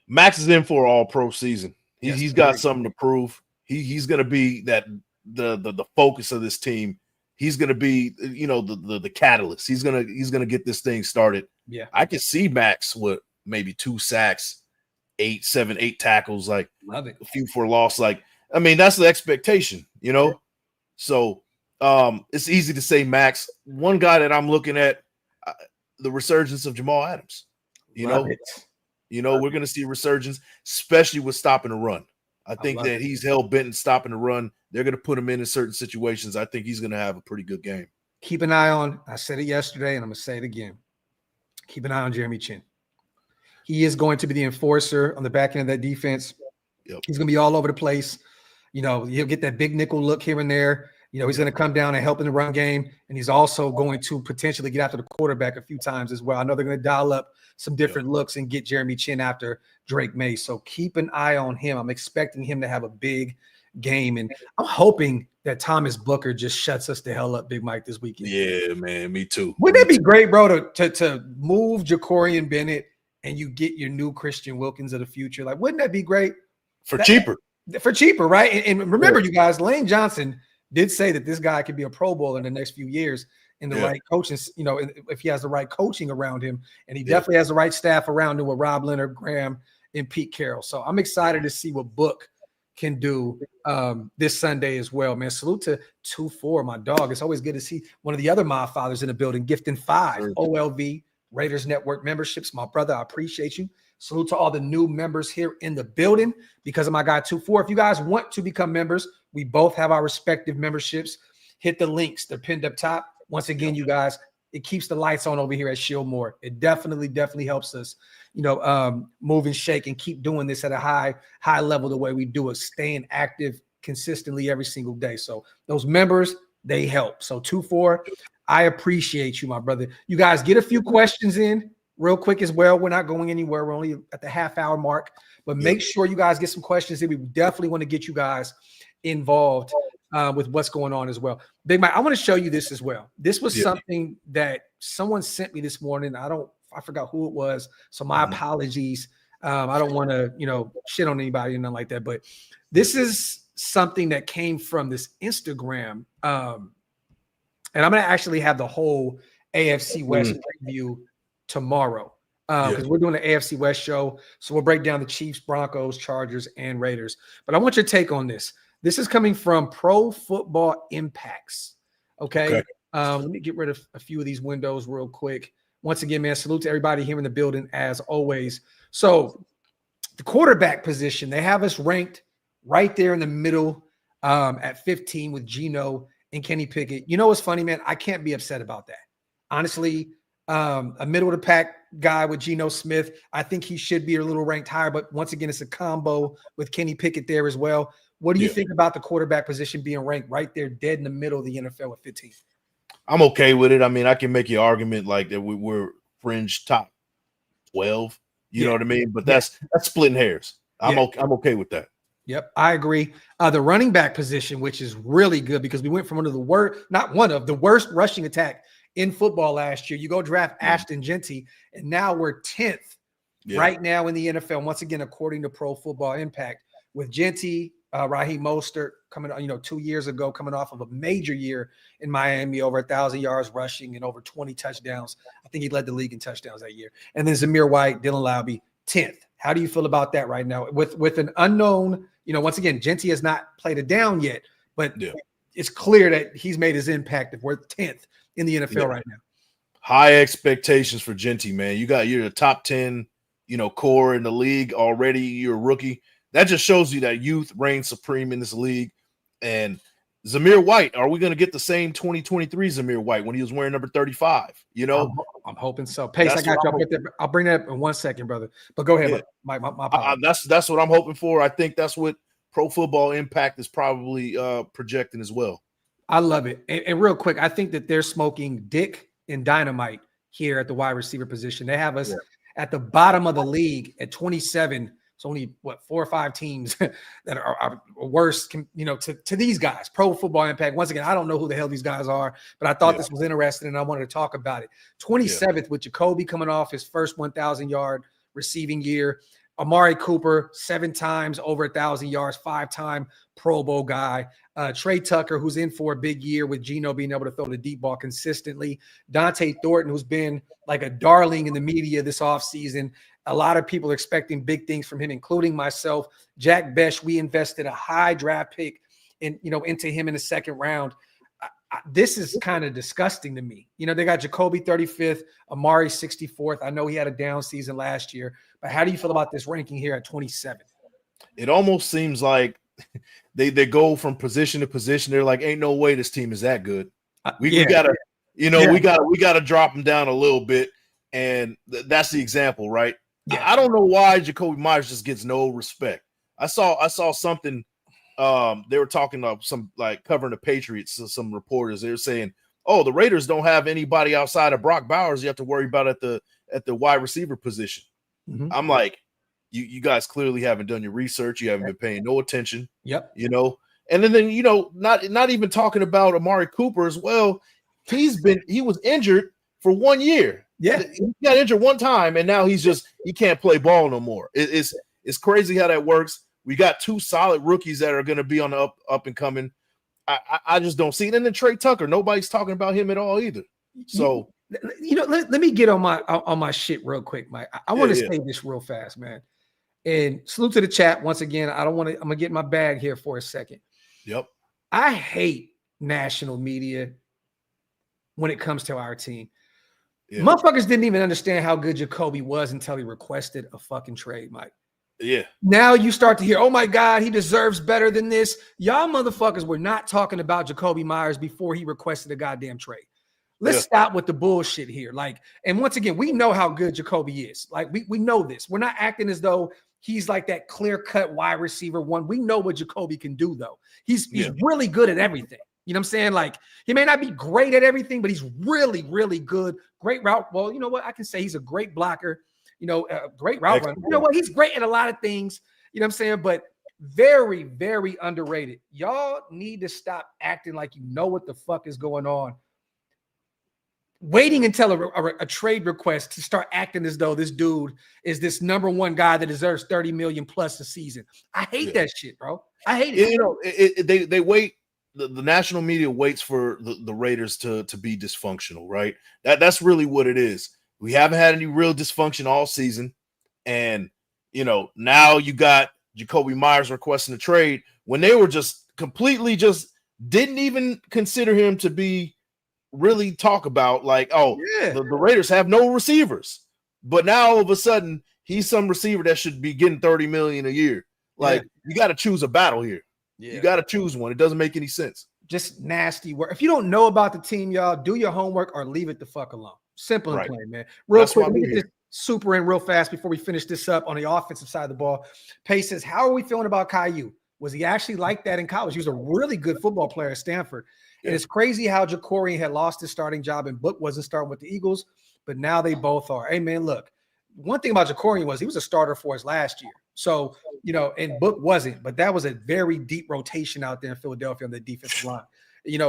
Max is in for an all-pro season. He's got something to prove. He's going to be the focus of this team. He's going to be, the catalyst. He's going to get this thing started. Yeah. I can see Max with maybe 2 sacks, 8 tackles, love it. A few for loss. That's the expectation, So it's easy to say Max. One guy that I'm looking at, the resurgence of Jamal Adams. We're going to see a resurgence, especially with stopping the run. I think that he's hell-bent in stopping the run. They're going to put him in certain situations. I think he's going to have a pretty good game. Keep an eye on, I said it yesterday, and I'm going to say it again. Keep an eye on Jeremy Chin. He is going to be the enforcer on the back end of that defense. Yep. He's going to be all over the place. He'll get that big nickel look here and there. He's going to come down and help in the run game, and he's also going to potentially get after the quarterback a few times as well. I know they're going to dial up some different looks and get Jeremy Chin after Drake May. So keep an eye on him. I'm expecting him to have a big game, and I'm hoping that Thomas Booker just shuts us the hell up, Big Mike, this weekend. Yeah, man, me too. Wouldn't it be great, bro, to move Jacorian Bennett and you get your new Christian Wilkins of the future? Wouldn't that be great? Cheaper. For cheaper, right? And remember, you guys, Lane Johnson did say that this guy could be a Pro Bowler in the next few years in the right coaching, if he has the right coaching around him, and he definitely has the right staff around him with Rob Leonard, Graham, and Pete Carroll. So I'm excited to see what Book can do this Sunday as well, man. Salute to 2-4, my dog. It's always good to see one of the other my fathers in the building, gifting 5 OLV Raiders Network memberships. My brother, I appreciate you. Salute to all the new members here in the building because of my guy 2-4. If you guys want to become members, we both have our respective memberships. Hit the links. They're pinned up top. Once again, you guys, it keeps the lights on over here at Shieldmore. It definitely helps us, move and shake and keep doing this at a high level the way we do it, staying active consistently every single day. So those members, they help. So 2-4, I appreciate you, my brother. You guys get a few questions in. real quick as well. We're not going anywhere. We're only at the half-hour mark, but make sure you guys get some questions in. We definitely want to get you guys involved with what's going on as well. Big Mike, I want to show you this as well. This was something that someone sent me this morning. I forgot who it was, so my apologies. I don't want to, shit on anybody and nothing like that, but this is something that came from this Instagram. And I'm going to actually have the whole AFC West preview tomorrow because we're doing the AFC West show. So we'll break down the Chiefs, Broncos, Chargers, and Raiders. But I want your take on this. This is coming from Pro Football Impacts. Okay. Let me get rid of a few of these windows real quick. Once again, man, salute to everybody here in the building as always. So the quarterback position, they have us ranked right there in the middle at 15 with Geno and Kenny Pickett. You know what's funny, man? I can't be upset about that. Honestly, a middle of the pack guy with Geno Smith, I think he should be a little ranked higher, but once again, it's a combo with Kenny Pickett there as well. What do you think about the quarterback position being ranked right there dead in the middle of the NFL at 15? I'm okay with it. I mean, I can make your argument like that we're fringe top 12. You know what I mean? But that's splitting hairs. I'm okay with that. Yep, I agree. The running back position, which is really good because we went from one of the worst rushing attack in football last year. You go draft Ashton Genty, and now we're 10th right now in the NFL. Once again, according to Pro Football Impact, with Genty, Raheem Mostert coming, 2 years ago, coming off of a major year in Miami, over 1,000 yards rushing and over 20 touchdowns. I think he led the league in touchdowns that year. And then Zamir White, Dylan Laube, 10th. How do you feel about that right now? With an unknown, once again, Genty has not played it down yet, but it's clear that he's made his impact. If we're 10th in the NFL right now. High expectations for Genty, man. You're the top 10, core in the league already. You're a rookie. That just shows you that youth reigns supreme in this league. And Zamir White, are we going to get the same 2023 Zamir White when he was wearing number 35? I'm hoping so. Pace, I got you. I'll bring that up in 1 second, brother. But go ahead, my that's what I'm hoping for. I think that's what Pro Football Impact is probably projecting as well. I love it. And real quick, I think that they're smoking dick and dynamite here at the wide receiver position. They have us at the bottom of the league at 27. It's only 4 or 5 teams that are worse, to these guys. Pro Football Impact. Once again, I don't know who the hell these guys are, but I thought this was interesting and I wanted to talk about it. 27th with Jacoby coming off his first 1,000-yard receiving year. Amari Cooper, 7 times over 1,000 yards, 5-time Pro Bowl guy. Trey Tucker, who's in for a big year with Geno being able to throw the deep ball consistently. Dante Thornton, who's been like a darling in the media this offseason. A lot of people are expecting big things from him, including myself. Jack Besh, we invested a high draft pick into him in the second round. This is kind of disgusting to me. They got Jacoby 35th, Amari 64th. I know he had a down season last year, but how do you feel about this ranking here at 27th? It almost seems like they go from position to position. They're like, ain't no way this team is that good. We gotta drop them down a little bit, and that's the example, right? Yeah. I don't know why Jacoby Myers just gets no respect. I saw something. They were talking about some covering the Patriots. Some reporters, they were saying, "Oh, the Raiders don't have anybody outside of Brock Bowers. You have to worry about at the wide receiver position." Mm-hmm. I'm like, you guys clearly haven't done your research. You haven't been paying no attention. Yep. And then not even talking about Amari Cooper as well. He was injured for 1 year. Yeah, he got injured one time, and now he can't play ball no more. It's crazy how that works. We got 2 solid rookies that are going to be on the up and coming. I just don't see it. And then Trey Tucker, nobody's talking about him at all either. So let me get on my shit real quick, Mike. I want to say this real fast, man. And salute to the chat once again. I'm gonna get my bag here for a second. Yep. I hate national media when it comes to our team. Yeah. Motherfuckers didn't even understand how good Jacoby was until he requested a fucking trade, Mike. Yeah. Now you start to hear, oh my God, he deserves better than this. Y'all motherfuckers were not talking about Jacoby Myers before he requested a goddamn trade. Let's stop with the bullshit here. And once again, we know how good Jacoby is. We know this. We're not acting as though he's like that clear-cut wide receiver one. We know what Jacoby can do, though. He's really good at everything. You know what I'm saying? Like, he may not be great at everything, but he's really, really good. Great route. Well, you know what? I can say he's a great blocker, great route runner. You know what? He's great at a lot of things. You know what I'm saying? But very, very underrated. Y'all need to stop acting like you know what the fuck is going on. Waiting until a trade request to start acting as though this dude is this number one guy that deserves 30 million plus a season. I hate that shit, bro. I hate it. You know, they wait. The national media waits for the Raiders to be dysfunctional, right? That's really what it is. We haven't had any real dysfunction all season. And, now you got Jacoby Myers requesting a trade when they were just completely didn't even consider him to be really talk about like, the Raiders have no receivers. But now all of a sudden he's some receiver that should be getting 30 million a year. Like, you got to choose a battle here. Yeah. You got to choose one. It doesn't make any sense. Just nasty work. If you don't know about the team, y'all, do your homework or leave it the fuck alone. Simple and plain, man. Real quick, let me get this super in real fast before we finish this up on the offensive side of the ball. Pace says, how are we feeling about Caillou? Was he actually like that in college? He was a really good football player at Stanford. Yeah. And it's crazy how Jacorian had lost his starting job and Book wasn't starting with the Eagles, but now they both are. Hey, man, look, one thing about Jacorian was he was a starter for us last year. So, and Book wasn't, but that was a very deep rotation out there in Philadelphia on the defensive line.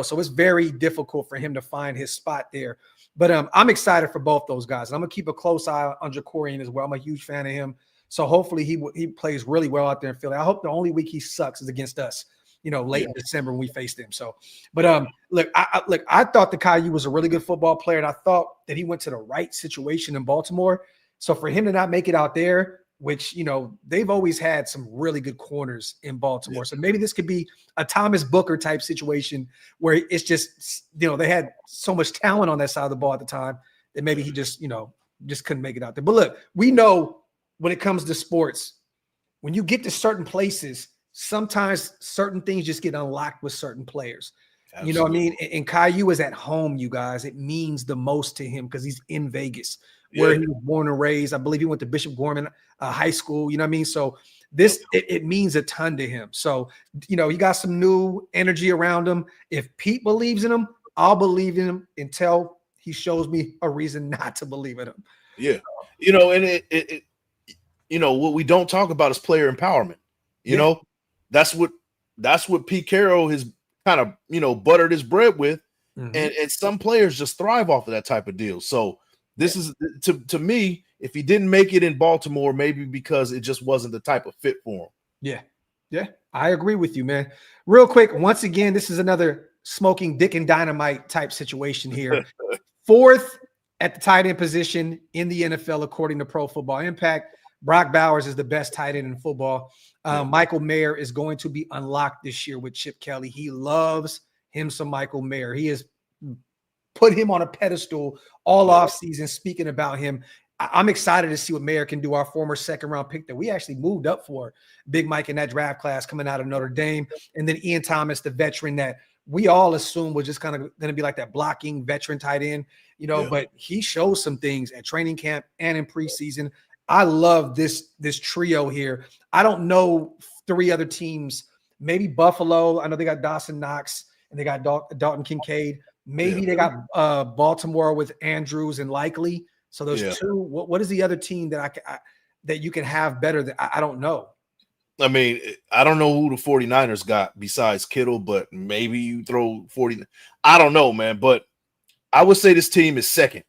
So it's very difficult for him to find his spot there. But I'm excited for both those guys. And I'm going to keep a close eye on Jacorian as well. I'm a huge fan of him. So hopefully he plays really well out there in Philly. I hope the only week he sucks is against us, late in December when we faced him. So, but look, I thought the Caillou was a really good football player, and I thought that he went to the right situation in Baltimore. So for him to not make it out there, which, they've always had some really good corners in Baltimore. Yeah. So maybe this could be a Thomas Booker type situation where it's just, they had so much talent on that side of the ball at the time that maybe he just couldn't make it out there. But look, we know when it comes to sports, when you get to certain places, sometimes certain things just get unlocked with certain players. Absolutely. You know what I mean? And Caillou is at home, you guys. It means the most to him because he's in Vegas, where he was born and raised. I believe he went to Bishop Gorman High School. You know what I mean? So it means a ton to him. So, he got some new energy around him. If Pete believes in him, I'll believe in him until he shows me a reason not to believe in him. Yeah. And what we don't talk about is player empowerment. That's what Pete Carroll has kind of, buttered his bread with. Mm-hmm. And some players just thrive off of that type of deal. So this is to me, if he didn't make it in Baltimore, maybe because it just wasn't the type of fit for him. Yeah. Yeah. I agree with you, man. Real quick. Once again, this is another smoking dick and dynamite type situation here. Fourth at the tight end position in the NFL, according to Pro Football Impact. Brock Bowers is the best tight end in football. Michael Mayer is going to be unlocked this year with Chip Kelly. He loves him some Michael Mayer. He has put him on a pedestal all offseason, speaking about him. I'm excited to see what Mayer can do, our former second-round pick that we actually moved up for, Big Mike in that draft class coming out of Notre Dame. And then Ian Thomas, the veteran that we all assume was just kind of going to be like that blocking veteran tight end, but he shows some things at training camp and in preseason. I love this trio here. I don't know three other teams, maybe Buffalo. I know they got Dawson Knox and they got Dalton Kincaid. Maybe they got Baltimore with Andrews and Likely. So those two. What is the other team that that you can have better? That I don't know. I mean, I don't know who the 49ers got besides Kittle, but maybe you throw 40. I don't know, man. But I would say this team is second.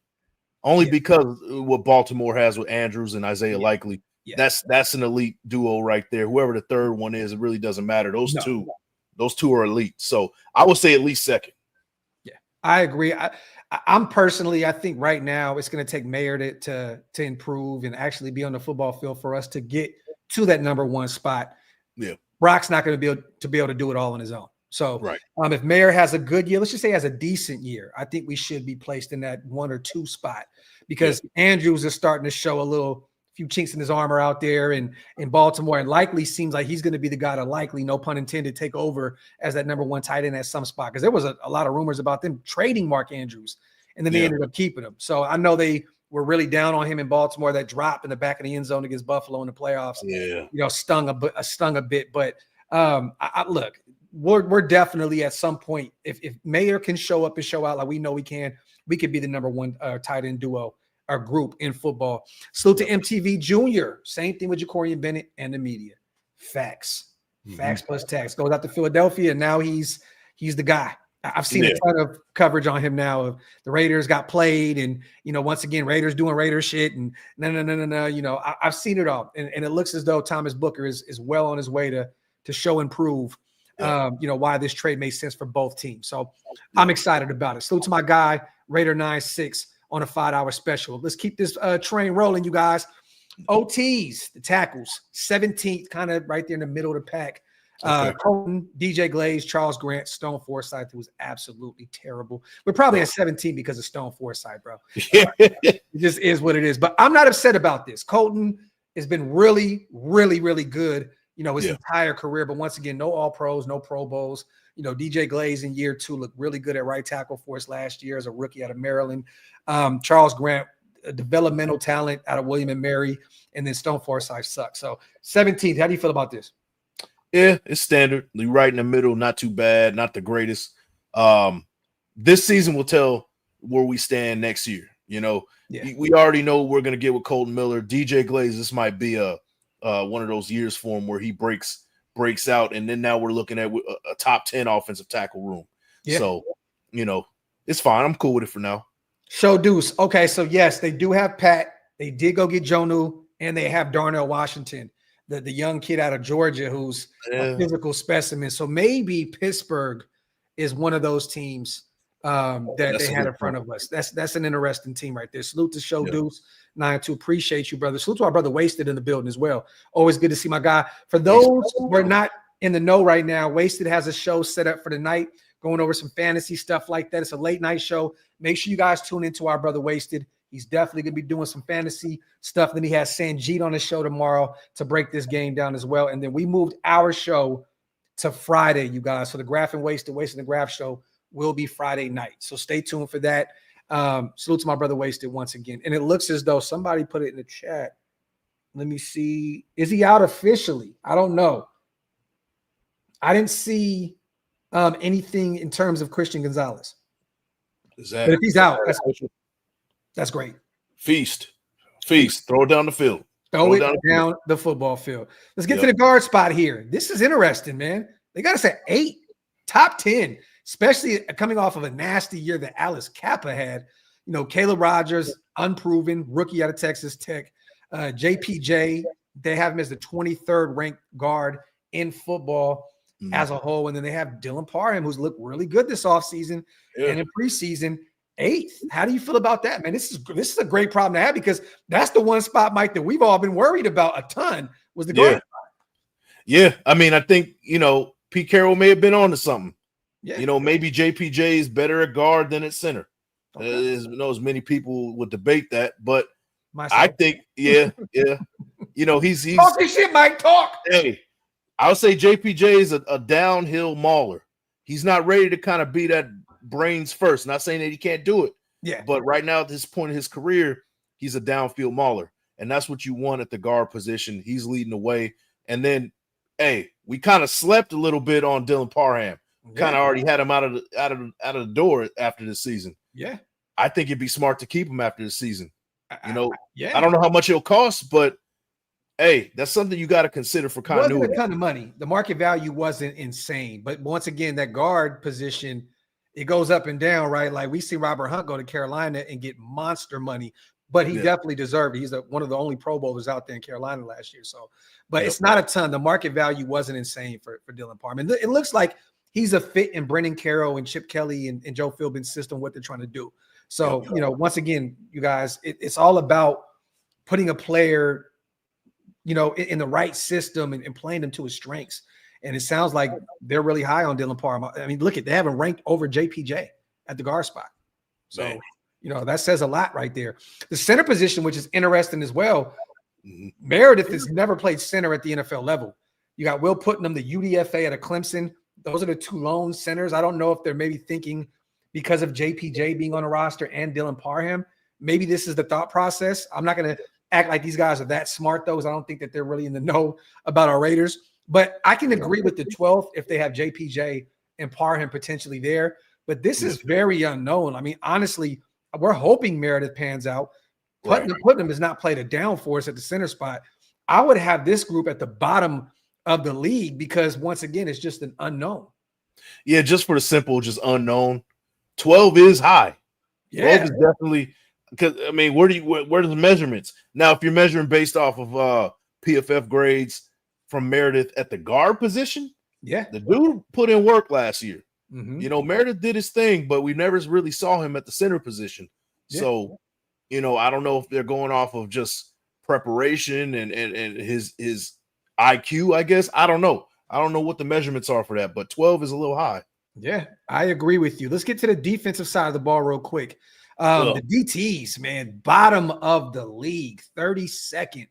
Only because what Baltimore has with Andrews and Isaiah Likely. Yeah. That's an elite duo right there. Whoever the third one is, it really doesn't matter. Those two are elite. So I would say at least second. Yeah, I agree. I'm personally, I think right now it's going to take Mayer to improve and actually be on the football field for us to get to that number one spot. Yeah. Brock's not going to be able to do it all on his own. So if Mayer has a good year, let's just say has a decent year, I think we should be placed in that 1 or 2 spot because Andrews is starting to show a few chinks in his armor out there in Baltimore, and Likely seems like he's going to be the guy to likely, no pun intended, take over as that number one tight end at some spot because there was a lot of rumors about them trading Mark Andrews, and then they ended up keeping him. So I know they were really down on him in Baltimore. That drop in the back of the end zone against Buffalo in the playoffs, stung a bit. But look, we're definitely at some point, if Mayer can show up and show out like we know we can, we could be the number one tight end duo or group in football. Salute to MTV Junior. Same thing with Jacorian Bennett and the media. Facts. Facts plus tax. Goes out to Philadelphia, and now he's the guy. I've seen a ton of coverage on him now of the Raiders got played, and once again, Raiders doing Raider shit, and no. I've seen it all, and it looks as though Thomas Booker is well on his way to show and prove, why this trade made sense for both teams. So I'm excited about it. Salute to my guy Raider 9-6 on a 5-hour special. Let's keep this train rolling, you guys. OTs, the tackles, 17th, kind of right there in the middle of the pack. Colton, DJ Glaze, Charles Grant, Stone Forsythe, who was absolutely terrible. We're probably at 17 because of Stone Forsythe, bro. It just is what it is. But I'm not upset about this. Colton has been really, really, really good, his entire career. But once again, no All Pros, no Pro Bowls. DJ Glaze in year 2 looked really good at right tackle for us last year as a rookie out of Maryland. Charles Grant, a developmental talent out of William and Mary, and then Stone Forsythe sucks. So 17th, how do you feel about this? Yeah, it's standard. Right in the middle, not too bad, not the greatest. This season will tell where we stand next year. We already know we're going to get with Colton Miller. DJ Glaze, this might be one of those years for him where he breaks out, and then now we're looking at a top 10 offensive tackle room. Yeah. So, it's fine. I'm cool with it for now. Show Deuce. Okay, so yes, they do have Pat. They did go get Jonu, and they have Darnell Washington, the young kid out of Georgia who's a physical specimen. So maybe Pittsburgh is one of those teams that they had in front of us. That's an interesting team right there. Salute to Show Deuce 9-2. Appreciate you, brother. Salute to our brother Wasted in the building as well. Always good to see my guy. For those who are not in the know right now, Wasted has a show set up for the night, going over some fantasy stuff like that. It's a late night show. Make sure you guys tune into our brother Wasted. He's definitely going to be doing some fantasy stuff. Then he has Sanjit on his show tomorrow to break this game down as well. And then we moved our show to Friday, you guys. So the Graphk and Wasted and the Graphk show will be Friday night. So stay tuned for that. Salute to my brother Wasted once again. And it looks as though somebody put it in the chat. Let me see. Is he out officially? I don't know. I didn't see anything in terms of Christian Gonzalez. But if he's out, that's great. Feast. Throw it down the field. Throw it down the football field. Let's get to the guard spot here. This is interesting, man. They got us at 8, top 10, especially coming off of a nasty year that Alice Kappa had. Caleb Rogers, unproven, rookie out of Texas Tech. JPJ, they have him as the 23rd ranked guard in football as a whole. And then they have Dylan Parham, who's looked really good this offseason and in preseason. 8th. How do you feel about that, man? This is a great problem to have because that's the one spot, Mike, that we've all been worried about a ton was the guard spot. Yeah, I mean, I think, Pete Carroll may have been on to something. Yeah. Maybe JPJ is better at guard than at center. Okay. As many people would debate that, but I think, he's talk this shit, Mike. Talk. Hey, I would say JPJ is a downhill mauler. He's not ready to kind of be that brains first. Not saying that he can't do it. Yeah. But right now at this point in his career, he's a downfield mauler. And that's what you want at the guard position. He's leading the way. And then, we kind of slept a little bit on Dylan Parham. Kind of already had him out of the door after this season. Yeah. I think it'd be smart to keep him after the season. I don't know how much it'll cost, but that's something you got to consider for continuity. It wasn't a ton of money. The market value wasn't insane. But once again, that guard position, it goes up and down, right? Like we see Robert Hunt go to Carolina and get monster money, but he definitely deserved it. He's one of the only Pro Bowlers out there in Carolina last year. So, but it's not a ton. The market value wasn't insane for Dylan Parham. And it looks like he's a fit in Brennan Carroll and Chip Kelly and Joe Philbin's system, what they're trying to do. So, once again, you guys, it's all about putting a player, in the right system and playing them to his strengths. And it sounds like they're really high on Dylan Parham. I mean, they have him ranked over JPJ at the guard spot. So, that says a lot right there. The center position, which is interesting as well, Meredith has never played center at the NFL level. You got Will Putnam, the UDFA out of Clemson. Those are the two lone centers. I don't know if they're maybe thinking because of JPJ being on the roster and Dylan Parham, maybe this is the thought process. I'm not going to act like these guys are that smart, though, because I don't think that they're really in the know about our Raiders. But I can agree with the 12th if they have JPJ and Parham potentially there. But this is very unknown. I mean, honestly, we're hoping Meredith pans out. Putnam has not played a down for us at the center spot. I would have this group at the bottom of the league because, once again, it's just an unknown. Yeah, just for the simple, just unknown. 12 is high. Yeah. 12 is definitely – because, I mean, where are the measurements? Now, if you're measuring based off of PFF grades from Meredith at the guard position, the dude put in work last year. Mm-hmm. You know, Meredith did his thing, but we never really saw him at the center position. Yeah. So, you know, I don't know if they're going off of just preparation and his IQ, I guess. I don't know. I don't know what the measurements are for that, but 12 is a little high. Yeah, I agree with you. Let's get to the defensive side of the ball real quick. The DTs, man, bottom of the league, 32nd.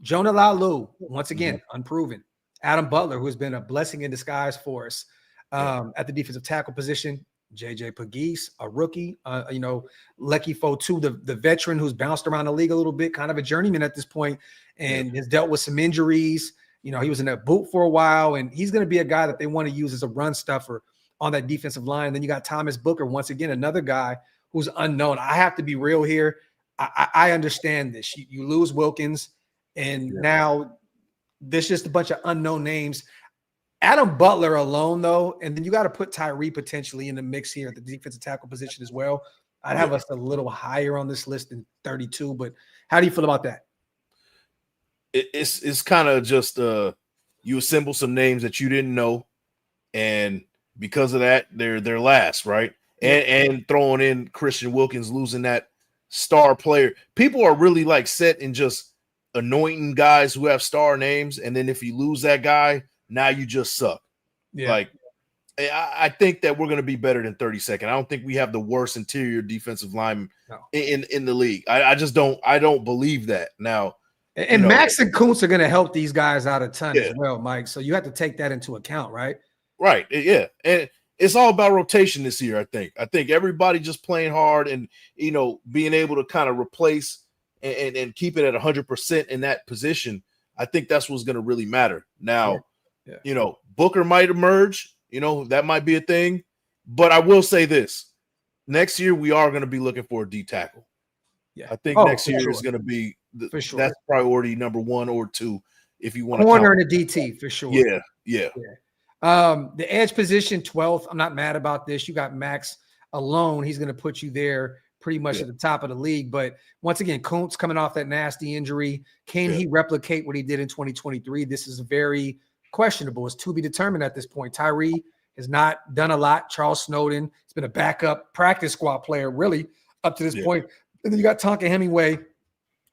Jonah Lalu, once again, unproven. Adam Butler, who has been a blessing in disguise for us at the defensive tackle position. JJ Pegues, a rookie. You know, Lecky Fotu, the veteran who's bounced around the league a little bit, kind of a journeyman at this point, and has dealt with some injuries. You know, he was in a boot for a while, and he's going to be a guy that they want to use as a run stuffer on that defensive line. Then you got Thomas Booker, once again, another guy who's unknown. I have to be real here. I understand this. You lose Wilkins, and now there's just a bunch of unknown names. Adam Butler alone, though, and then you got to put Tyree potentially in the mix here at the defensive tackle position as well. I'd have us a little higher on this list than 32, but how do you feel about that? It's kind of just you assemble some names that you didn't know, and because of that, they're last, right? And throwing in Christian Wilkins, losing that star player. People are really like set in just anointing guys who have star names, and then if you lose that guy, now you just suck. Yeah. Like, I think that we're going to be better than 32nd. I don't think we have the worst interior defensive lineman in the league. I just don't. I don't believe that now. And Max and Kuntz are going to help these guys out a ton as well, Mike. So you have to take that into account, right? Right. Yeah. And it's all about rotation this year, I think everybody just playing hard and, you know, being able to kind of replace and keep it at 100% in that position. I think that's what's going to really matter. Now, you know, Booker might emerge, you know, that might be a thing. But I will say this. Next year, we are going to be looking for a D tackle. Yeah. I think next year is going to be that's priority number 1 or 2 if you want to corner and a DT for sure. Yeah. The edge position, 12th. I'm not mad about this. You got Max alone. He's going to put you there pretty much at the top of the league. But once again, Kuntz coming off that nasty injury. Can he replicate what he did in 2023? This is very questionable. It's to be determined at this point. Tyree has not done a lot. Charles Snowden has been a backup practice squad player really up to this point. And then you got Tonka Hemingway,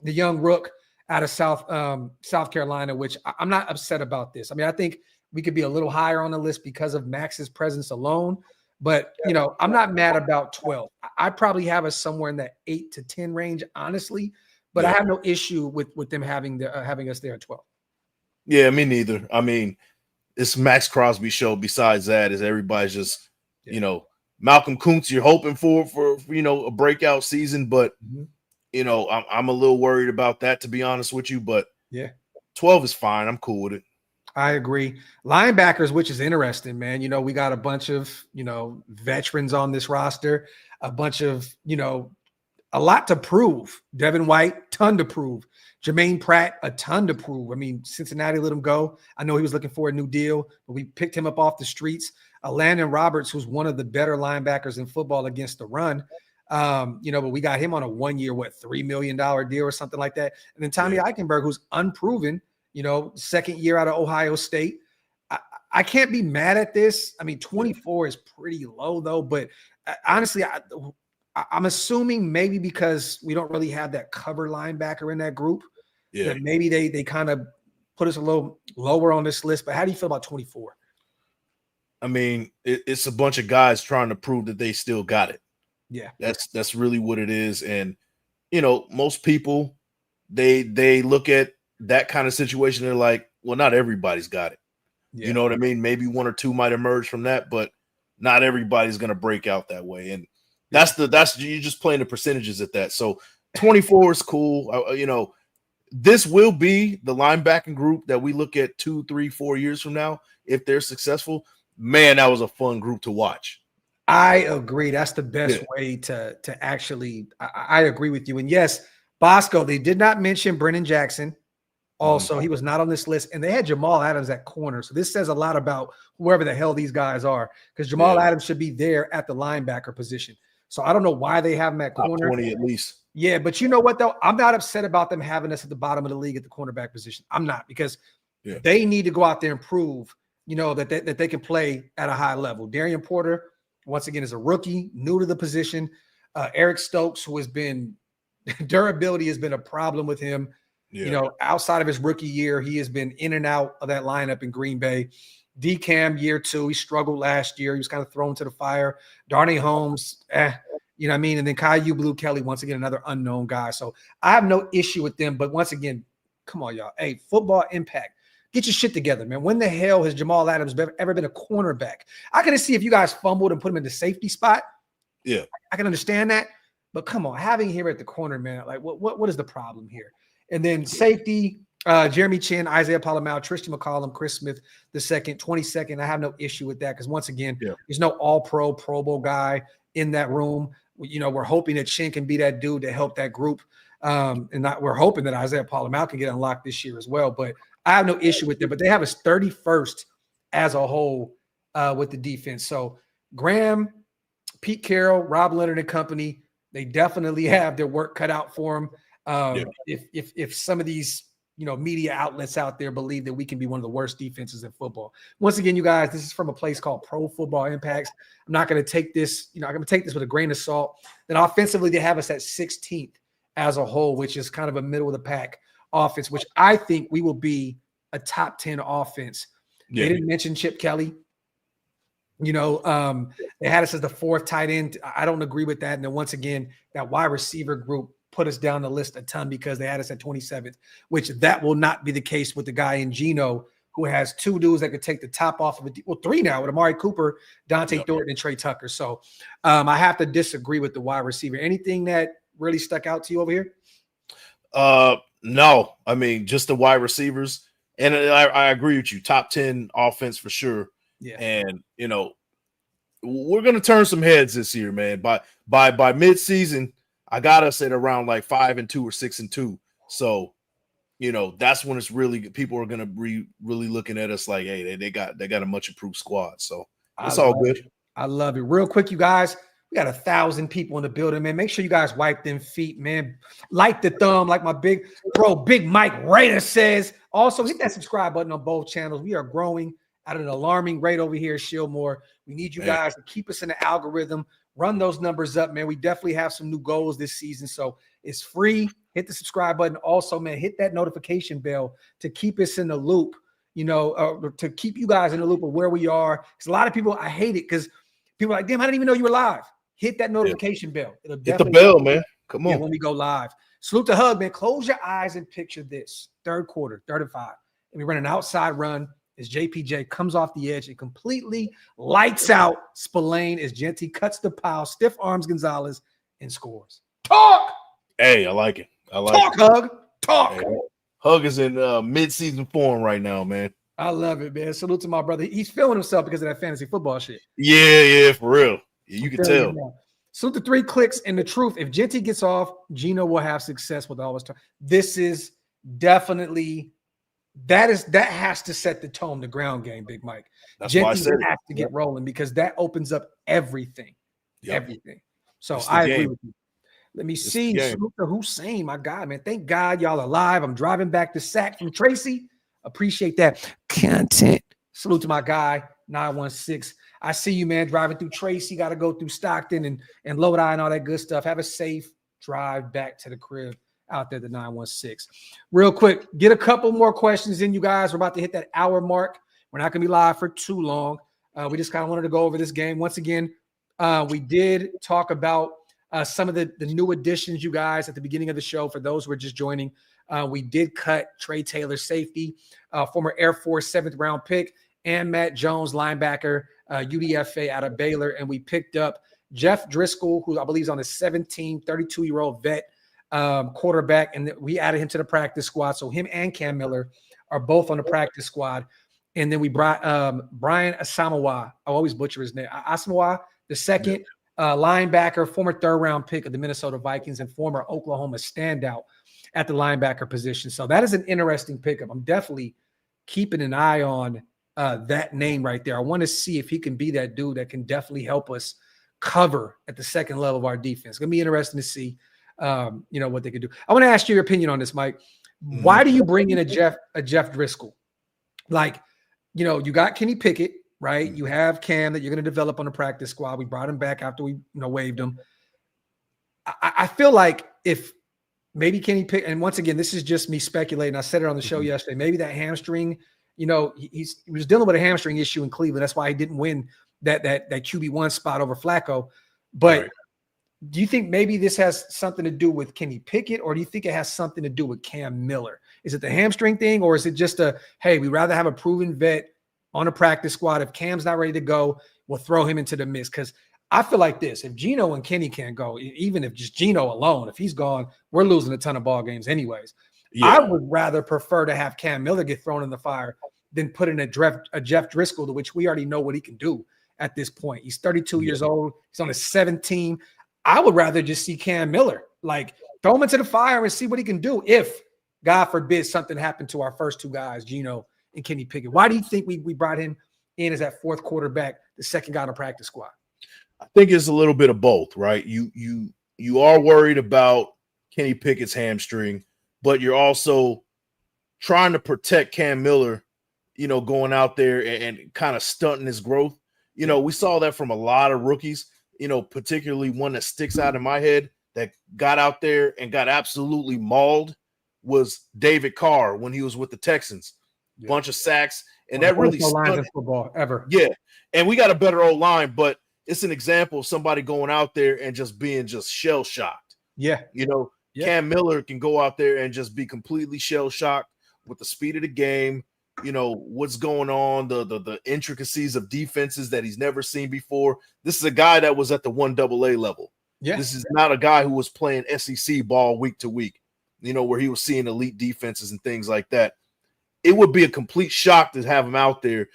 the young rook out of South Carolina, which I'm not upset about this. I mean, I think we could be a little higher on the list because of Max's presence alone. But, you know, I'm not mad about 12. I probably have us somewhere in that 8 to 10 range, honestly. But I have no issue with them having us there at 12. Yeah, me neither. I mean, it's Max Crosby show. Besides that, is everybody's just, you know, Malcolm Kuntz you're hoping for you know, a breakout season. But, you know, I'm a little worried about that, to be honest with you. But 12 is fine. I'm cool with it. I agree. Linebackers, which is interesting, man. You know, we got a bunch of, you know, veterans on this roster, a bunch of, you know, a lot to prove. Devin White, ton to prove. Jermaine Pratt, a ton to prove. I mean, Cincinnati let him go. I know he was looking for a new deal, but we picked him up off the streets. Landon Roberts, who's one of the better linebackers in football against the run. You know, but we got him on a 1-year, $3 million deal or something like that. And then Tommy Eichenberg, who's unproven, you know, 2nd year out of Ohio State. I can't be mad at this. I mean, 24 is pretty low, though. But honestly, I'm assuming maybe because we don't really have that cover linebacker in that group, that maybe they kind of put us a little lower on this list. But how do you feel about 24? I mean, it's a bunch of guys trying to prove that they still got it. Yeah, that's really what it is. And, you know, most people, they look at that kind of situation. They're like, well, not everybody's got it. You know what I mean? Maybe 1 or 2 might emerge from that, but not everybody's going to break out that way. And that's you're just playing the percentages at that. So 24 is cool. You know, this will be the linebacking group that we look at 2, 3, 4 years from now if they're successful. Man, that was a fun group to watch. I agree. That's the best way to actually. I agree with you. And yes, Bosco. They did not mention Brennan Jackson. Also, he was not on this list, and they had Jamal Adams at corner. So this says a lot about whoever the hell these guys are, because Jamal Adams should be there at the linebacker position. So I don't know why they have him at corner. 20 at least. Yeah, but you know what, though? I'm not upset about them having us at the bottom of the league at the cornerback position. I'm not, because they need to go out there and prove, that they can play at a high level. Darian Porter, once again, is a rookie, new to the position. Eric Stokes, who has been – durability has been a problem with him. Yeah. Outside of his rookie year, he has been in and out of that lineup in Green Bay. D-Cam year 2, he struggled last year. He was kind of thrown to the fire. Darnay Holmes, you know what I mean? And then Caillou Blue Kelly, once again, another unknown guy. So I have no issue with them. But once again, come on, y'all. Hey, football impact. Get your shit together, man. When the hell has Jamal Adams ever been a cornerback? I can see if you guys fumbled and put him in the safety spot. Yeah. I can understand that. But come on, having him here at the corner, man, like what is the problem here? And then safety, Jeremy Chin, Isaiah Palomau, Tristan McCollum, Chris Smith, the 22nd. I have no issue with that, because once again, there's no all-pro, Pro Bowl guy in that room. We're hoping that Chin can be that dude to help that group. We're hoping that Isaiah Palomau can get unlocked this year as well. But I have no issue with it. But they have us 31st as a whole with the defense. So Graham, Pete Carroll, Rob Leonard and company, they definitely have their work cut out for them. If some of these media outlets out there believe that we can be one of the worst defenses in football. Once again, you guys, this is from a place called Pro Football Impacts. I'm not going to take this, I'm going to take this with a grain of salt. Then offensively, they have us at 16th as a whole, which is kind of a middle of the pack offense, which I think we will be a top 10 offense. They didn't mention Chip Kelly. They had us as the 4th tight end. I don't agree with that. And then once again, that wide receiver group put us down the list a ton, because they had us at 27th, which that will not be the case with the guy in Geno, who has 2 dudes that could take the top off of it. Well, 3 now with Amari Cooper, Dante Thornton, and Trey Tucker. So I have to disagree with the wide receiver. Anything that really stuck out to you over here? No, I mean, just the wide receivers. And I agree with you. Top 10 offense for sure. Yeah. And, we're going to turn some heads this year, man. By mid-season, I got us at around like 5-2 or 6-2. So, that's when it's really – people are going to be really looking at us like, hey, they got a much improved squad. So it's all good. I love it. Real quick, you guys, we got 1,000 people in the building, man. Make sure you guys wipe them feet, man. Like the thumb, like my big Mike Raider says. Also, hit that subscribe button on both channels. We are growing at an alarming rate over here at Shieldmore. We need you guys to keep us in the algorithm. Run those numbers up, man. We definitely have some new goals this season. So it's free. Hit the subscribe button. Also, man, hit that notification bell to keep us in the loop, to keep you guys in the loop of where we are. Because a lot of people, I hate it because people are like, damn, I didn't even know you were live. Hit that notification bell. It'll hit the bell, man. Come on. When we go live. Salute to Hug, man. Close your eyes and picture this. 3rd quarter, 35. And we run an outside run as JPJ comes off the edge and completely lights out Spillane as Genty cuts the pile, stiff arms Gonzalez, and scores. Talk! Hey, I like it. Talk, Hug. Talk. Hey, Hug is in mid-season form right now, man. I love it, man. Salute to my brother. He's feeling himself because of that fantasy football shit. Yeah, for real. Yeah, you can tell. Salute to 3 clicks. And the truth, if Genty gets off, Geno will have success with all his time. This is definitely that has to set the tone, the ground game, Big Mike. That's why I said has to get rolling, because that opens up everything. Everything. So I agree with you. Let me see. Salute to Hussein, my guy, man. Thank God y'all are live. I'm driving back to Sac from Tracy. Appreciate that content. Salute to my guy, 916. I see you, man, driving through Tracy. Got to go through Stockton and Lodi and all that good stuff. Have a safe drive back to the crib out there, the 916. Real quick, get a couple more questions in, you guys. We're about to hit that hour mark. We're not going to be live for too long. We just kind of wanted to go over this game. Once again, we did talk about some of the new additions, you guys, at the beginning of the show. For those who are just joining, we did cut Trey Taylor, safety, former Air Force 7th round pick, and Matt Jones, linebacker, UDFA out of Baylor. And we picked up Jeff Driscoll, who I believe is on the 32-year-old vet quarterback, and we added him to the practice squad. So him and Cam Miller are both on the practice squad. And then we brought Brian Asamoah. I always butcher his name. Asamoah, the second linebacker, former third-round pick of the Minnesota Vikings and former Oklahoma standout at the linebacker position. So that is an interesting pickup. I'm definitely keeping an eye on that name right there. I want to see if he can be that dude that can definitely help us cover at the second level of our defense. It's going to be interesting to see, what they can do. I want to ask you your opinion on this, Mike. Why do you bring in a Jeff Driscoll? Like, you got Kenny Pickett, right? You have Cam that you're going to develop on the practice squad. We brought him back after we, waived him. I feel like if maybe Kenny Pickett, and once again, this is just me speculating. I said it on the show yesterday. Maybe that hamstring, he was dealing with a hamstring issue in Cleveland. That's why he didn't win that QB1 spot over Flacco. But do you think maybe this has something to do with Kenny Pickett, or do you think it has something to do with Cam Miller? Is it the hamstring thing, or is it just hey, we'd rather have a proven vet on a practice squad. If Cam's not ready to go, we'll throw him into the mix. Because I feel like this, if Geno and Kenny can't go, even if just Geno alone, if he's gone, we're losing a ton of ball games anyways. Yeah. I would rather prefer to have Cam Miller get thrown in the fire than put in a Jeff Driscoll, to which we already know what he can do at this point. He's 32 years old. He's on his 7th team. I would rather just see Cam Miller, like, throw him into the fire and see what he can do if, God forbid, something happened to our first two guys, Geno and Kenny Pickett. Why do you think we brought him in as that fourth quarterback, the second guy on the practice squad? I think it's a little bit of both, right? You are worried about Kenny Pickett's hamstring, but you're also trying to protect Cam Miller, going out there and kind of stunting his growth. We saw that from a lot of rookies, particularly one that sticks out in my head that got out there and got absolutely mauled was David Carr when he was with the Texans. Bunch of sacks, and that really lines in football ever. Yeah, and we got a better old line, but it's an example of somebody going out there and just being just shell shocked. Yeah, Cam Miller can go out there and just be completely shell shocked with the speed of the game. What's going on, the intricacies of defenses that he's never seen before. This is a guy that was at the 1AA level. Yeah, this is not a guy who was playing SEC ball week to week. Where he was seeing elite defenses and things like that. It would be a complete shock to have him out there.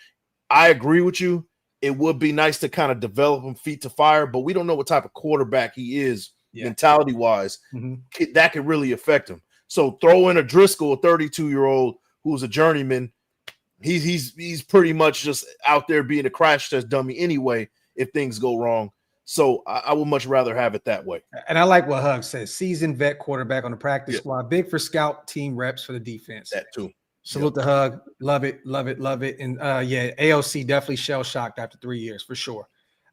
I agree with you. It would be nice to kind of develop him feet to fire, but we don't know what type of quarterback he is mentality-wise. That could really affect him. So throw in a Driscoll, a 32-year-old who's a journeyman. He's pretty much just out there being a crash test dummy anyway if things go wrong. So I would much rather have it that way. And I like what Hug says. Seasoned vet quarterback on the practice squad. Big for scout team reps for the defense. That too. Salute to Hug. Love it, love it, love it. And AOC definitely shell-shocked after 3 years for sure.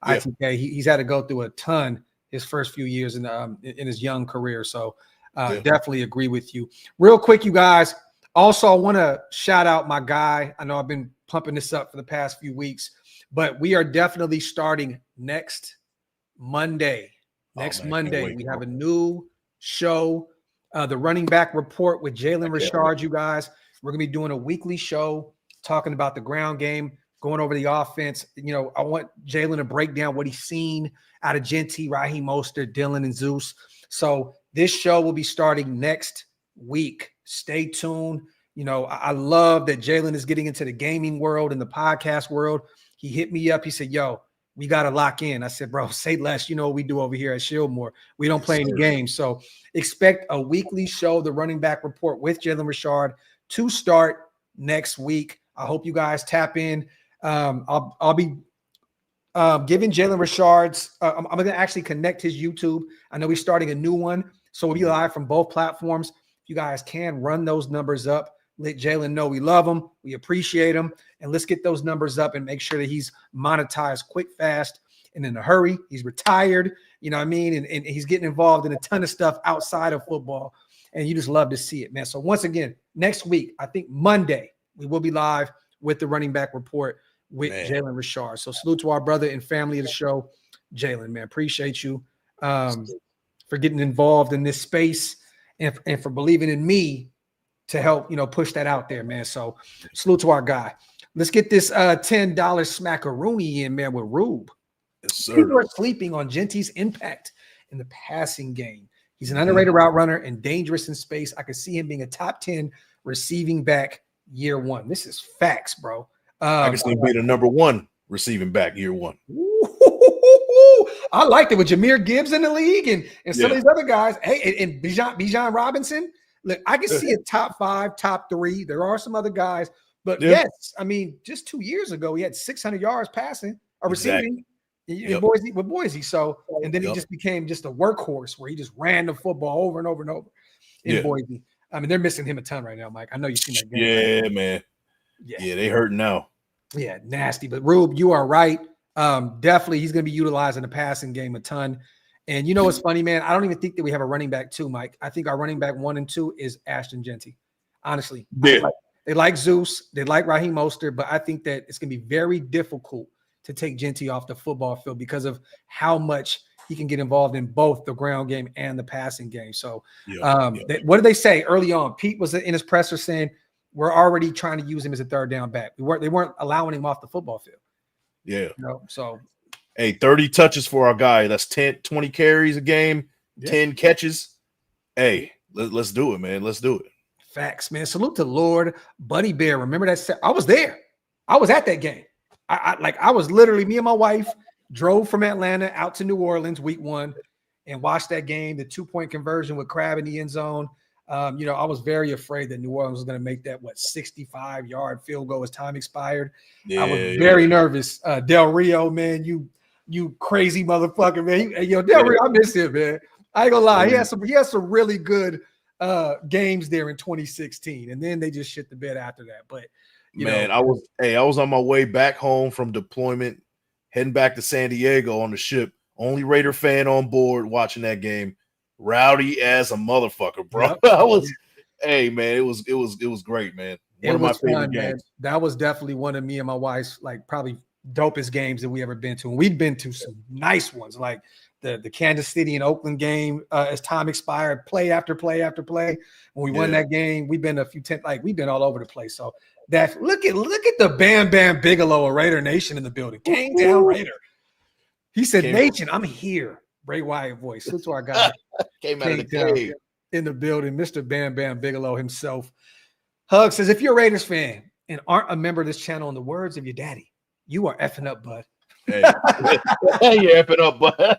Yeah. ITK, he's had to go through a ton his first few years in his young career. So definitely agree with you. Real quick, you guys. Also, I want to shout out my guy. I know I've been pumping this up for the past few weeks, but we are definitely starting next Monday. Monday, we have a new show, the Running Back Report with Jalen Richard, you guys. We're going to be doing a weekly show talking about the ground game, going over the offense. I want Jalen to break down what he's seen out of Genty, Raheem Mostert, Dylan, and Zeus. So this show will be starting next week. Stay tuned. I love that Jalen is getting into the gaming world and the podcast world. He hit me up. He said, yo, we got to lock in. I said, bro, say less. You know what we do over here at Shieldmore. We don't play any games. So expect a weekly show, the Running Back Report with Jalen Richard, to start next week. I hope you guys tap in. I'll be giving Jalen Richard's I'm going to actually connect his YouTube. I know he's starting a new one. So we'll be live from both platforms. If you guys can run those numbers up, let Jalen know we love him, we appreciate him, and let's get those numbers up and make sure that he's monetized quick, fast, and in a hurry. He's retired, you know what I mean? And he's getting involved in a ton of stuff outside of football, and you just love to see it, man. So once again, next week, I think Monday, we will be live with the Running Back Report with Jalen Richard. So salute to our brother and family of the show, Jalen, man. Appreciate you for getting involved in this space and for believing in me to help, push that out there, man. So salute to our guy. Let's get this $10 smackaroonie in, man, with Rube. Yes, sir. People are sleeping on Genty's impact in the passing game. He's an underrated route runner and dangerous in space. I could see him being a top 10 receiving back year one. This is facts, bro. I can see him being a number 1 receiving back year one. I liked it with Jahmyr Gibbs in the league and some of these other guys. Hey, and Bijan Robinson. Look, I can see a top 5, top 3. There are some other guys, but yes, I mean, just 2 years ago, he had 600 yards passing or receiving in Boise. So, and then he just became just a workhorse where he just ran the football over and over and over in Boise. I mean, they're missing him a ton right now, Mike. I know you've seen that game. Yeah, right? Man. Yeah, they hurting now. Yeah, nasty. But Rube, you are right. Definitely, he's going to be utilized in the passing game a ton. And you know what's funny, man? I don't even think that we have a running back 2, Mike. I think our running back 1 and 2 is Ashton Genty. Honestly, they like Zeus, they like Raheem Mostert, but I think that it's going to be very difficult to take Genty off the football field because of how much he can get involved in both the ground game and the passing game. So, what did they say early on? Pete was in his presser saying we're already trying to use him as a third down back. They weren't allowing him off the football field. Yeah. So. Hey, 30 touches for our guy. That's 20 carries a game, 10 catches. Hey, let's do it, man. Let's do it. Facts, man. Salute to Lord Buddy Bear. Remember that? I was there. I was at that game. I was literally, me and my wife drove from Atlanta out to New Orleans week 1 and watched that game, the 2-point conversion with Crab in the end zone. I was very afraid that New Orleans was going to make that 65-yard field goal as time expired. I was very nervous. Del Rio, man, you crazy motherfucker, man. Del Rio, I miss him, man. I ain't gonna lie. He had some really good games there in 2016, and then they just shit the bed after that. But I was on my way back home from deployment, heading back to San Diego on the ship. Only Raider fan on board watching that game. Rowdy as a motherfucker, bro. Hey man, it was great, man. One of my favorite games. Man. That was definitely one of me and my wife's probably dopest games that we ever been to. And we've been to some nice ones, like the Kansas City and Oakland game as time expired, play after play after play. When we won that game, we've been we've been all over the place. So that look at the Bam Bam Bigelow of Raider Nation in the building. Came down Raider. He said, Nation, I'm here. Bray Wyatt voice. Salute to our guy. Came out of the cave in the building. Mr. Bam Bam Bigelow himself. Hug says, if you're a Raiders fan and aren't a member of this channel, in the words of your daddy, you are effing up, bud. Hey, you're effing up, bud.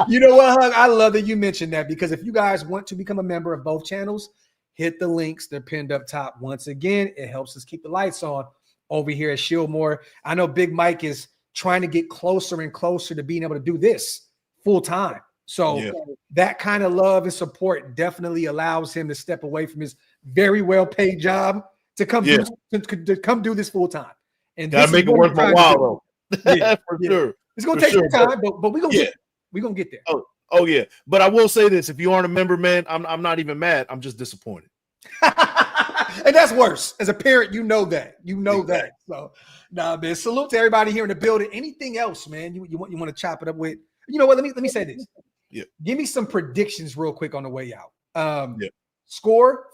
You know what, Hug? I love that you mentioned that, because if you guys want to become a member of both channels, hit the links. They're pinned up top. Once again, it helps us keep the lights on over here at Shieldmore. I know Big Mike is trying to get closer and closer to being able to do this full time. So that kind of love and support definitely allows him to step away from his very well paid job to come do this full time. And gotta make it worth my while, though. For sure. It's gonna take some time, but we're gonna get there. Oh yeah. But I will say this: if you aren't a member, man, I'm not even mad. I'm just disappointed. And that's worse. As a parent, you know that. That. So man. Salute to everybody here in the building. Anything else, man? You want to chop it up with? You know what? Let me say this. Yeah. Give me some predictions real quick on the way out.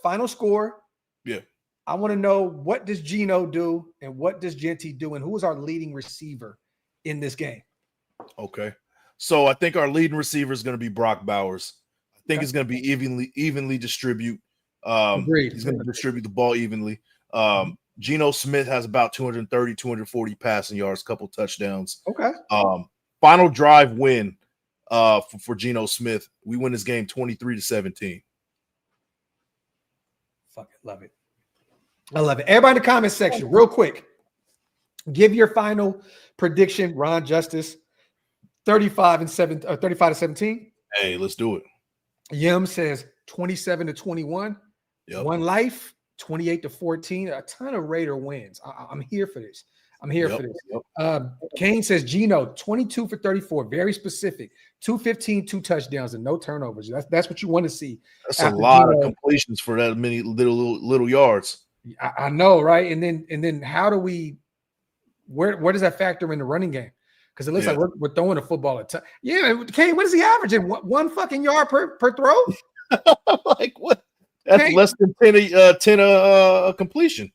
Final score. Yeah. I want to know, what does Geno do and what does Genty do, and who is our leading receiver in this game? Okay. So I think our leading receiver is going to be Brock Bowers. I think it's going to be evenly distribute. Agreed. He's going to distribute the ball evenly. Geno Smith has about 230, 240 passing yards, couple touchdowns. Okay. Final drive win for Geno Smith. We win this game 23-17. Fucking love it. I love it. Everybody in the comment section, real quick, give your final prediction. Ron Justice, 35-17. Hey, let's do it. Yim says 27-21. Yep. One Life, 28-14. A ton of Raider wins. I'm here for this. For this. Yep. Kane says Geno, 22 for 34. Very specific. 215, 2 touchdowns, and no turnovers. That's what you want to see. That's a lot of completions for that many little yards. I know, right? And then how do we? Where does that factor in the running game? Because it looks like we're throwing the football a ton. Yeah, Kane, what is he averaging? One fucking yard per throw? Like what? That's Kane, less than 10 completion.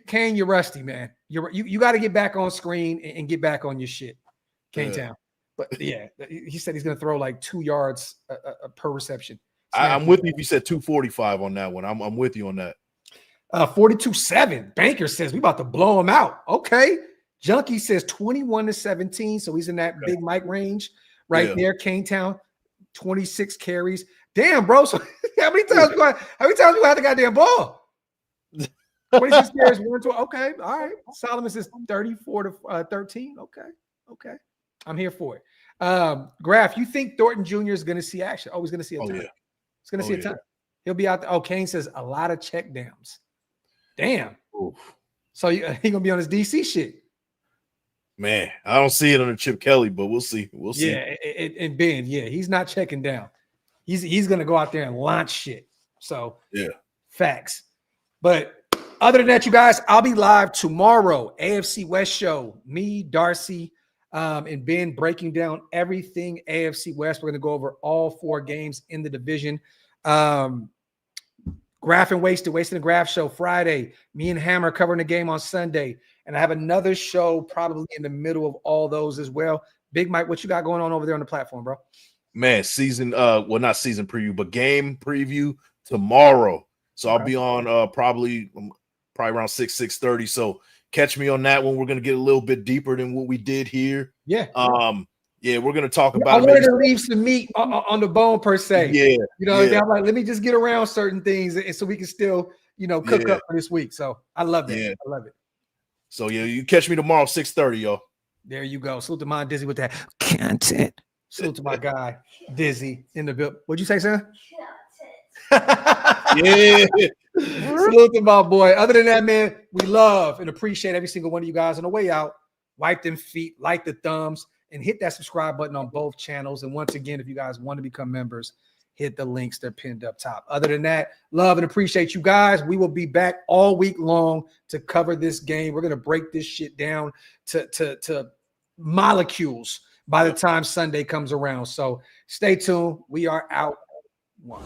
Kane, you're rusty, man. You got to get back on screen and get back on your shit, Kane Town. But yeah, he said he's going to throw like 2 yards per reception. I'm with you if you said 245 on that one. I'm with you on that. 42-7. Banker says we about to blow him out. Okay. Junkie says 21-17. So he's in that Big Mike range right there. Cane Town, 26 carries. Damn, bro. So how many times we had the goddamn ball? 26 carries, 112. Okay. All right. Solomon says 34-13. Okay. I'm here for it. Graphk, you think Thornton Jr. is going to see action? Oh, he's going to see a ton. Yeah. He's going to see a ton. He'll be out there. Oh, Kane says a lot of check downs. Damn. Oof. So he going to be on his DC shit. Man, I don't see it under Chip Kelly, but we'll see. We'll see. Yeah, and Ben, he's not checking down. He's going to go out there and launch shit. So, facts. But other than that, you guys, I'll be live tomorrow. AFC West show. Me, Darcy, and Ben breaking down everything AFC West. We're going to go over all 4 games in the division. Graphk and Wasted and Graphk show Friday. Me and Hammer covering the game on Sunday. And I have another show probably in the middle of all those as well. Big Mike, what you got going on over there on the platform, bro? Man, season not season preview, but game preview tomorrow. So I'll be on probably around 6:30. So catch me on that one. We're gonna get a little bit deeper than what we did here. Yeah. We're gonna talk about. I wanted to leave some meat on the bone per se. Yeah. I'm like, let me just get around certain things, and so we can still, cook up for this week. So I love that. Yeah. I love it. So you catch me tomorrow 6:30, y'all. There you go. Salute to my Dizzy with that content. Salute to my guy Dizzy in the build. What'd you say, son? Yeah. Salute to my boy. Other than that, man, we love and appreciate every single one of you guys. On the way out, wipe them feet, like the thumbs, and hit that subscribe button on both channels. And once again, if you guys want to become members, hit the links. They're pinned up top. Other than that, love and appreciate you guys. We will be back all week long to cover this game. We're going to break this shit down to molecules by the time Sunday comes around. So stay tuned. We are out. One.